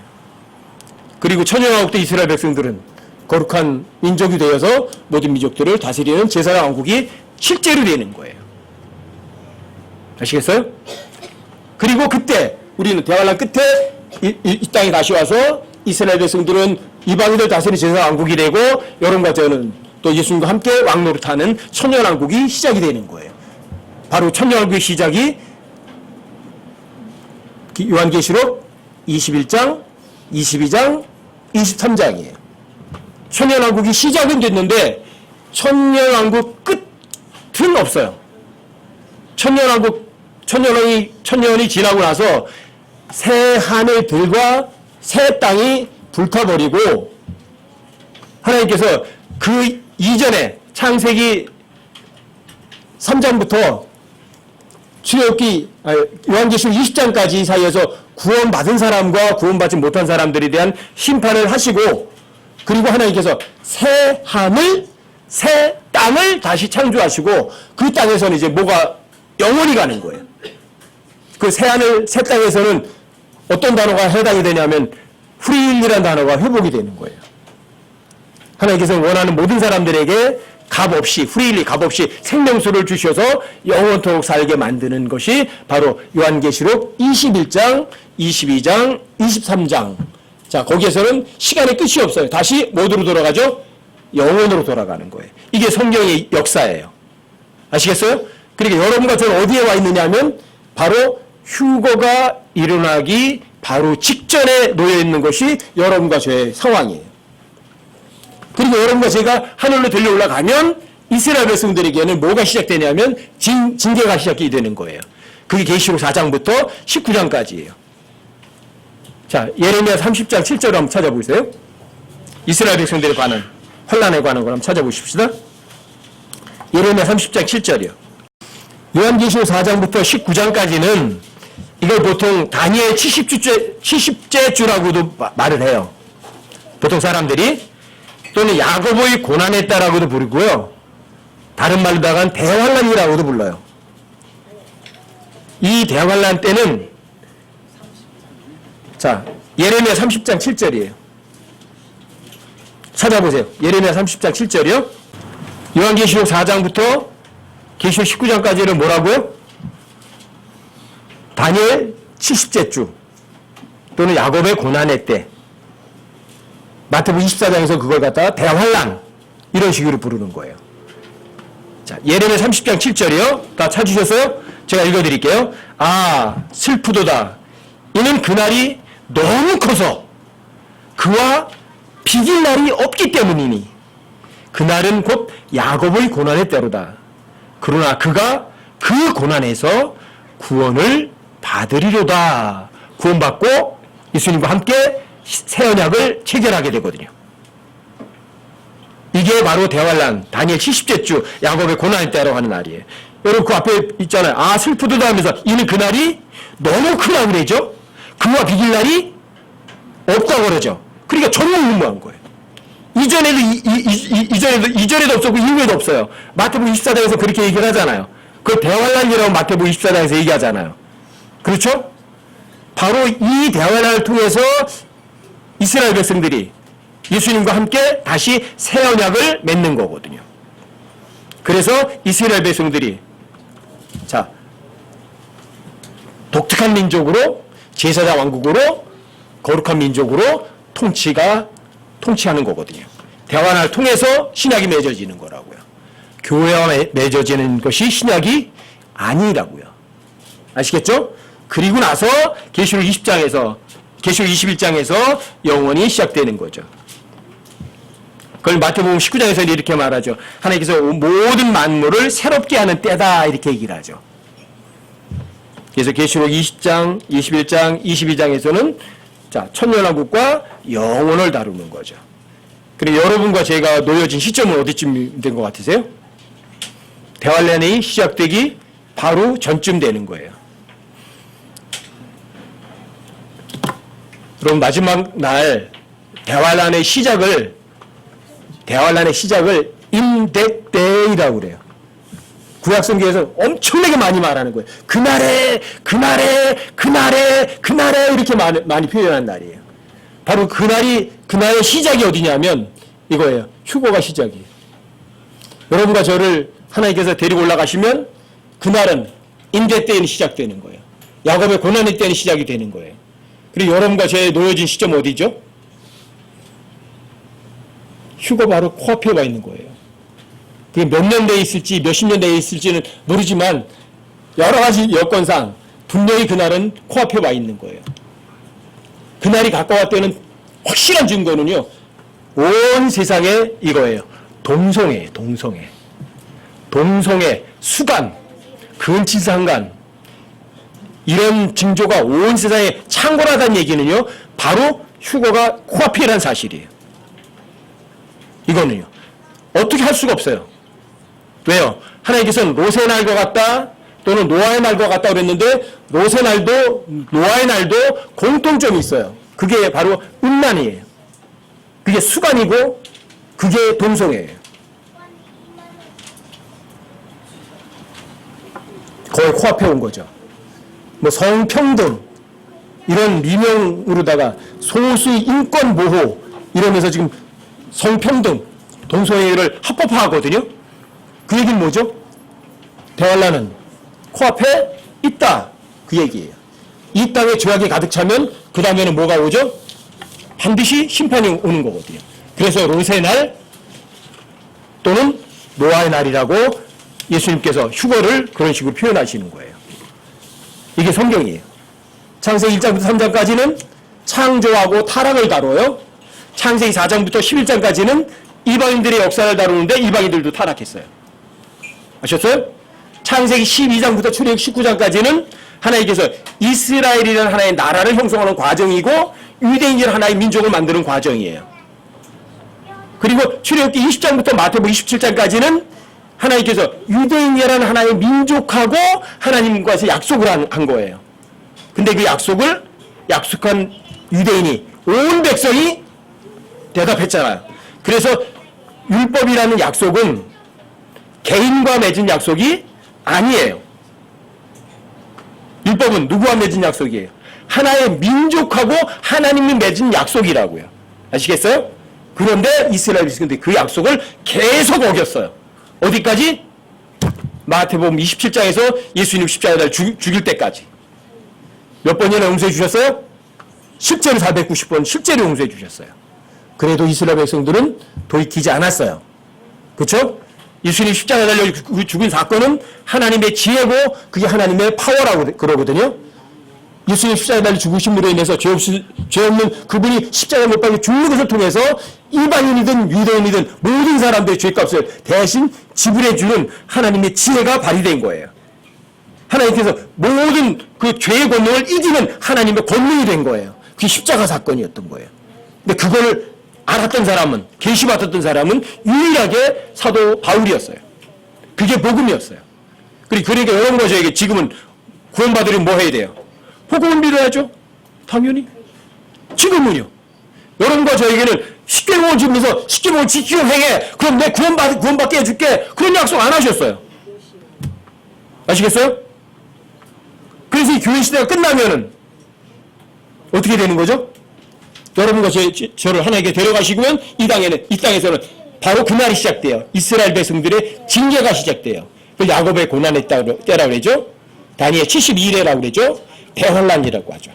그리고 천년왕국 때 이스라엘 백성들은 거룩한 민족이 되어서 모든 민족들을 다스리는 제사장 왕국이 실제로 되는 거예요. 아시겠어요? 그리고 그때 우리는 대환란 끝에 이 땅에 다시 와서 이스라엘 백성들은 이방인들 다스리는 제사장 왕국이 되고 여러분과 저는 또 예수님과 함께 왕노릇하는 천년왕국이 시작이 되는 거예요. 바로 천년왕국의 시작이 요한계시록 21장, 22장, 23장이에요. 천년왕국이 시작은 됐는데 천년왕국 끝은 없어요. 천년이 지나고 나서 새 하늘들과 새 땅이 불타버리고 하나님께서 그 이전에 창세기 3장부터 요한계시록 20장까지 사이에서 구원받은 사람과 구원받지 못한 사람들에 대한 심판을 하시고 그리고 하나님께서 새 하늘, 새 땅을 다시 창조하시고 그 땅에서는 이제 뭐가 영원히 가는 거예요. 그 새 하늘, 새 땅에서는 어떤 단어가 해당이 되냐면 프리일이라는 단어가 회복이 되는 거예요. 하나님께서 원하는 모든 사람들에게 값없이 프리일리 값없이 생명수를 주셔서 영원토록 살게 만드는 것이 바로 요한계시록 21장, 22장, 23장. 자, 거기에서는 시간의 끝이 없어요. 다시 뭐로 돌아가죠? 영원으로 돌아가는 거예요. 이게 성경의 역사예요. 아시겠어요? 그러니까 여러분과 저는 어디에 와 있느냐 하면 바로 휴거가 일어나기 바로 직전에 놓여 있는 것이 여러분과 저의 상황이에요. 그리고 여러분과 제가 하늘로 들려 올라가면 이스라엘 백성들에게는 뭐가 시작되냐면 징계가 시작이 되는 거예요. 그게 계시록 4장부터 19장까지예요. 자, 예레미야 30장 7절을 한번 찾아보세요. 이스라엘 백성들에 관한 환란에 관한 걸 한번 찾아보십시다. 예레미야 30장 7절이요. 요한계시록 4장부터 19장까지는 이걸 보통 다니엘 70째 주라고도 말을 해요. 보통 사람들이 또는 야고보의 고난했다라고도 부르고요. 다른 말로다가 대환란이라고도 불러요. 이 대환란 때는 자, 예레미야 30장 7절이에요. 찾아보세요. 예레미야 30장 7절이요. 요한계시록 4장부터 계시록 19장까지는 뭐라고요? 다니엘 70째 주 또는 야곱의 고난의 때. 마태복음 24장에서 그걸 갖다가 대환란 이런 식으로 부르는 거예요. 자, 예레미야 30장 7절이요. 다 찾으셨어요? 제가 읽어드릴게요. 아, 슬프도다. 이는 그날이 너무 커서 그와 비길 날이 없기 때문이니 그날은 곧 야곱의 고난의 때로다. 그러나 그가 그 고난에서 구원을 받으리로다. 구원받고 예수님과 함께 새 언약을 체결하게 되거든요. 이게 바로 대환란, 다니엘 70째 주 야곱의 고난의 때라고 하는 날이에요. 여러분 그 앞에 있잖아요. 아 슬프도다 하면서 이는 그날이 너무 크다 그러죠. 그와 비길 날이 없다고 그러죠. 그러니까 전무후무한 거예요. 이전에도 없었고 이후에도 없어요. 마태복음 24장에서 그렇게 얘기를 하잖아요. 그 대환란이라고 마태복음 24장에서 얘기하잖아요. 그렇죠? 바로 이 대환란을 통해서 이스라엘 백성들이 예수님과 함께 다시 새 언약을 맺는 거거든요. 그래서 이스라엘 백성들이 자 독특한 민족으로 제사장 왕국으로 거룩한 민족으로 통치하는 거거든요. 대환란을 통해서 신약이 맺어지는 거라고요. 교회와 맺어지는 것이 신약이 아니라고요. 아시겠죠? 그리고 나서 계시록 21장에서 영원히 시작되는 거죠. 그걸 마태복음 19장에서 이렇게 말하죠. 하나님께서 모든 만물을 새롭게 하는 때다 이렇게 얘기를 하죠. 그래서 계시록 20장, 21장, 22장에서는 자 천년왕국과 영원을 다루는 거죠. 그리고 여러분과 제가 놓여진 시점은 어디쯤 된 것 같으세요? 대환란이 시작되기 바로 전쯤 되는 거예요. 그럼 마지막 날 대환란의 시작을 in that day라고 그래요. 구약성경에서 엄청나게 많이 말하는 거예요. 그날에 이렇게 많이 표현한 날이에요. 바로 그날의 시작이 어디냐면 이거예요. 휴거가 시작이에요. 여러분과 저를 하나님께서 데리고 올라가시면 그날은 in that day는 시작되는 거예요. 야곱의 고난의 때는 시작이 되는 거예요. 그리고 여러분과 저의 놓여진 시점 어디죠? 휴거 바로 코앞에 와 있는 거예요. 그게 몇 년 내에 있을지 몇십 년 내에 있을지는 모르지만 여러 가지 여건상 분명히 그날은 코앞에 와 있는 거예요. 그날이 가까웠다는 확실한 증거는요. 온 세상에 이거예요. 동성애, 수간, 근친상간 이런 징조가 온 세상에 창궐하다는 얘기는요. 바로 휴거가 코앞이라는 사실이에요. 이거는요. 어떻게 할 수가 없어요. 왜요? 하나님께서는 롯의 날과 같다 또는 노아의 날과 같다 그랬는데 롯의 날도 노아의 날도 공통점이 있어요. 그게 바로 음란이에요. 그게 수간이고 그게 동성애예요. 거의 코앞에 온 거죠. 뭐 성평등 이런 미명으로다가 소수 인권 보호 이러면서 지금 성평등 동성애를 합법화하거든요. 그 얘기는 뭐죠? 대환란은 코앞에 있다 그 얘기예요. 이 땅에 죄악이 가득 차면 그 다음에는 뭐가 오죠? 반드시 심판이 오는 거거든요. 그래서 롯의 날 또는 노아의 날이라고 예수님께서 휴거를 그런 식으로 표현하시는 거예요. 이게 성경이에요. 창세기 1장부터 3장까지는 창조하고 타락을 다뤄요. 창세기 4장부터 11장까지는 이방인들의 역사를 다루는데 이방인들도 타락했어요. 아셨어요? 창세기 12장부터 출애굽 19장까지는 하나님께서 이스라엘이라는 하나의 나라를 형성하는 과정이고 유대인이라는 하나의 민족을 만드는 과정이에요. 그리고 출애굽기 20장부터 마태복음 27장까지는 하나님께서 유대인이라는 하나의 민족하고 하나님과의 약속을 한 거예요. 근데 그 약속한 유대인이 온 백성이 대답했잖아요. 그래서 율법이라는 약속은 개인과 맺은 약속이 아니에요. 율법은 누구와 맺은 약속이에요? 하나의 민족하고 하나님이 맺은 약속이라고요. 아시겠어요? 그런데 이스라엘 백성들이 그 약속을 계속 어겼어요. 어디까지? 마태복음 27장에서 예수님 십자가에 죽일 때까지. 몇 번이나 용서해 주셨어요? 실제로 490번 실제로 용서해 주셨어요. 그래도 이스라엘 백성들은 돌이키지 않았어요. 그렇죠? 예수님 십자가에 달려 죽은 사건은 하나님의 지혜고 그게 하나님의 파워라고 그러거든요. 예수님 십자가에 달려 죽으심으로 인해서 죄 없는 그분이 십자가에 못 박혀 죽는 것을 통해서 이방인이든 유대인이든 모든 사람들의 죄값을 대신 지불해주는 하나님의 지혜가 발휘된 거예요. 하나님께서 모든 그 죄의 권능을 이기는 하나님의 권능이 된 거예요. 그게 십자가 사건이었던 거예요. 근데 그걸 알았던 사람은, 계시받았던 사람은 유일하게 사도 바울이었어요. 그게 복음이었어요. 그러니까 여러분과 저에게 지금은 구원받으려면 뭐 해야 돼요? 복음을 믿어야죠. 당연히. 지금은요. 여러분과 저에게는 십계명을 지면서 십계명을 지키고 행해. 그럼 내 구원받게 해줄게. 그런 약속 안 하셨어요. 아시겠어요? 그래서 이 교회 시대가 끝나면은 어떻게 되는 거죠? 여러분과 저를 하나님께 데려가시면 이 땅에서는 바로 그날이 시작돼요. 이스라엘 백성들의 징계가 시작돼요. 그 야곱의 고난의 때라고 그러죠. 다니엘 72일이라고 그러죠. 대환란이라고 하죠.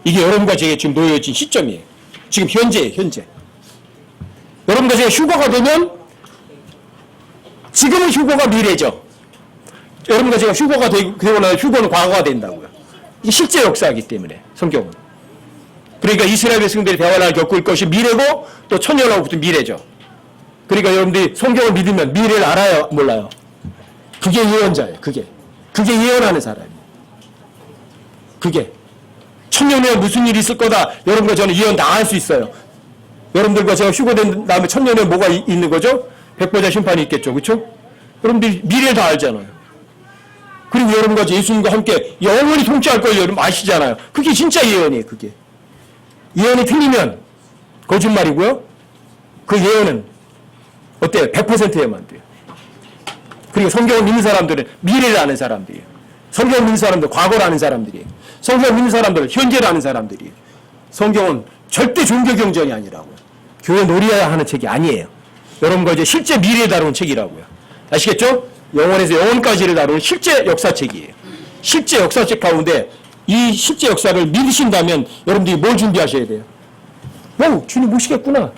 이게 여러분과 제게 지금 놓여진 시점이에요. 지금 현재예요, 현재. 여러분과 제가 휴거가 되면 지금은 휴거가 미래죠. 여러분과 제가 휴거가 되고 나면 휴거는 과거가 된다고요. 이게 실제 역사이기 때문에 성경은. 그러니까 이스라엘 백성들이 대환란을 겪을 것이 미래고 또 천년왕국도 미래죠. 그러니까 여러분들이 성경을 믿으면 미래를 알아요, 몰라요? 그게 예언자예요. 그게 예언하는 사람이에요. 그게 천년 후에 무슨 일이 있을 거다. 여러분과 저는 예언 다 할 수 있어요. 여러분들과 제가 휴거된 다음에 천년 후에 뭐가 있는 거죠? 백보자 심판이 있겠죠. 그렇죠? 여러분들이 미래를 다 알잖아요. 그리고 여러분과 예수님과 함께 영원히 통치할 걸 여러분 아시잖아요. 그게 진짜 예언이에요. 그게. 예언이 틀리면 거짓말이고요. 그 예언은 어때요? 100%에만 돼요. 그리고 성경을 믿는 사람들은 미래를 아는 사람들이에요. 성경을 믿는 사람들은 과거를 아는 사람들이에요. 성경을 믿는 사람들은 현재를 아는 사람들이에요. 성경은 절대 종교 경전이 아니라고요. 교회 놀이해야 하는 책이 아니에요. 여러분과 이제 실제 미래에 다루는 책이라고요. 아시겠죠? 영원에서 영원까지를 다루는 실제 역사책이에요. 실제 역사책 가운데 이 실제 역사를 믿으신다면 여러분들이 뭘 준비하셔야 돼요? 주님 오시겠구나.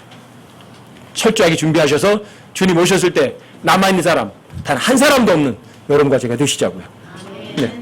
철저하게 준비하셔서 주님 오셨을 때 남아있는 사람 단 한 사람도 없는 여러분과 제가 되시자고요. 네.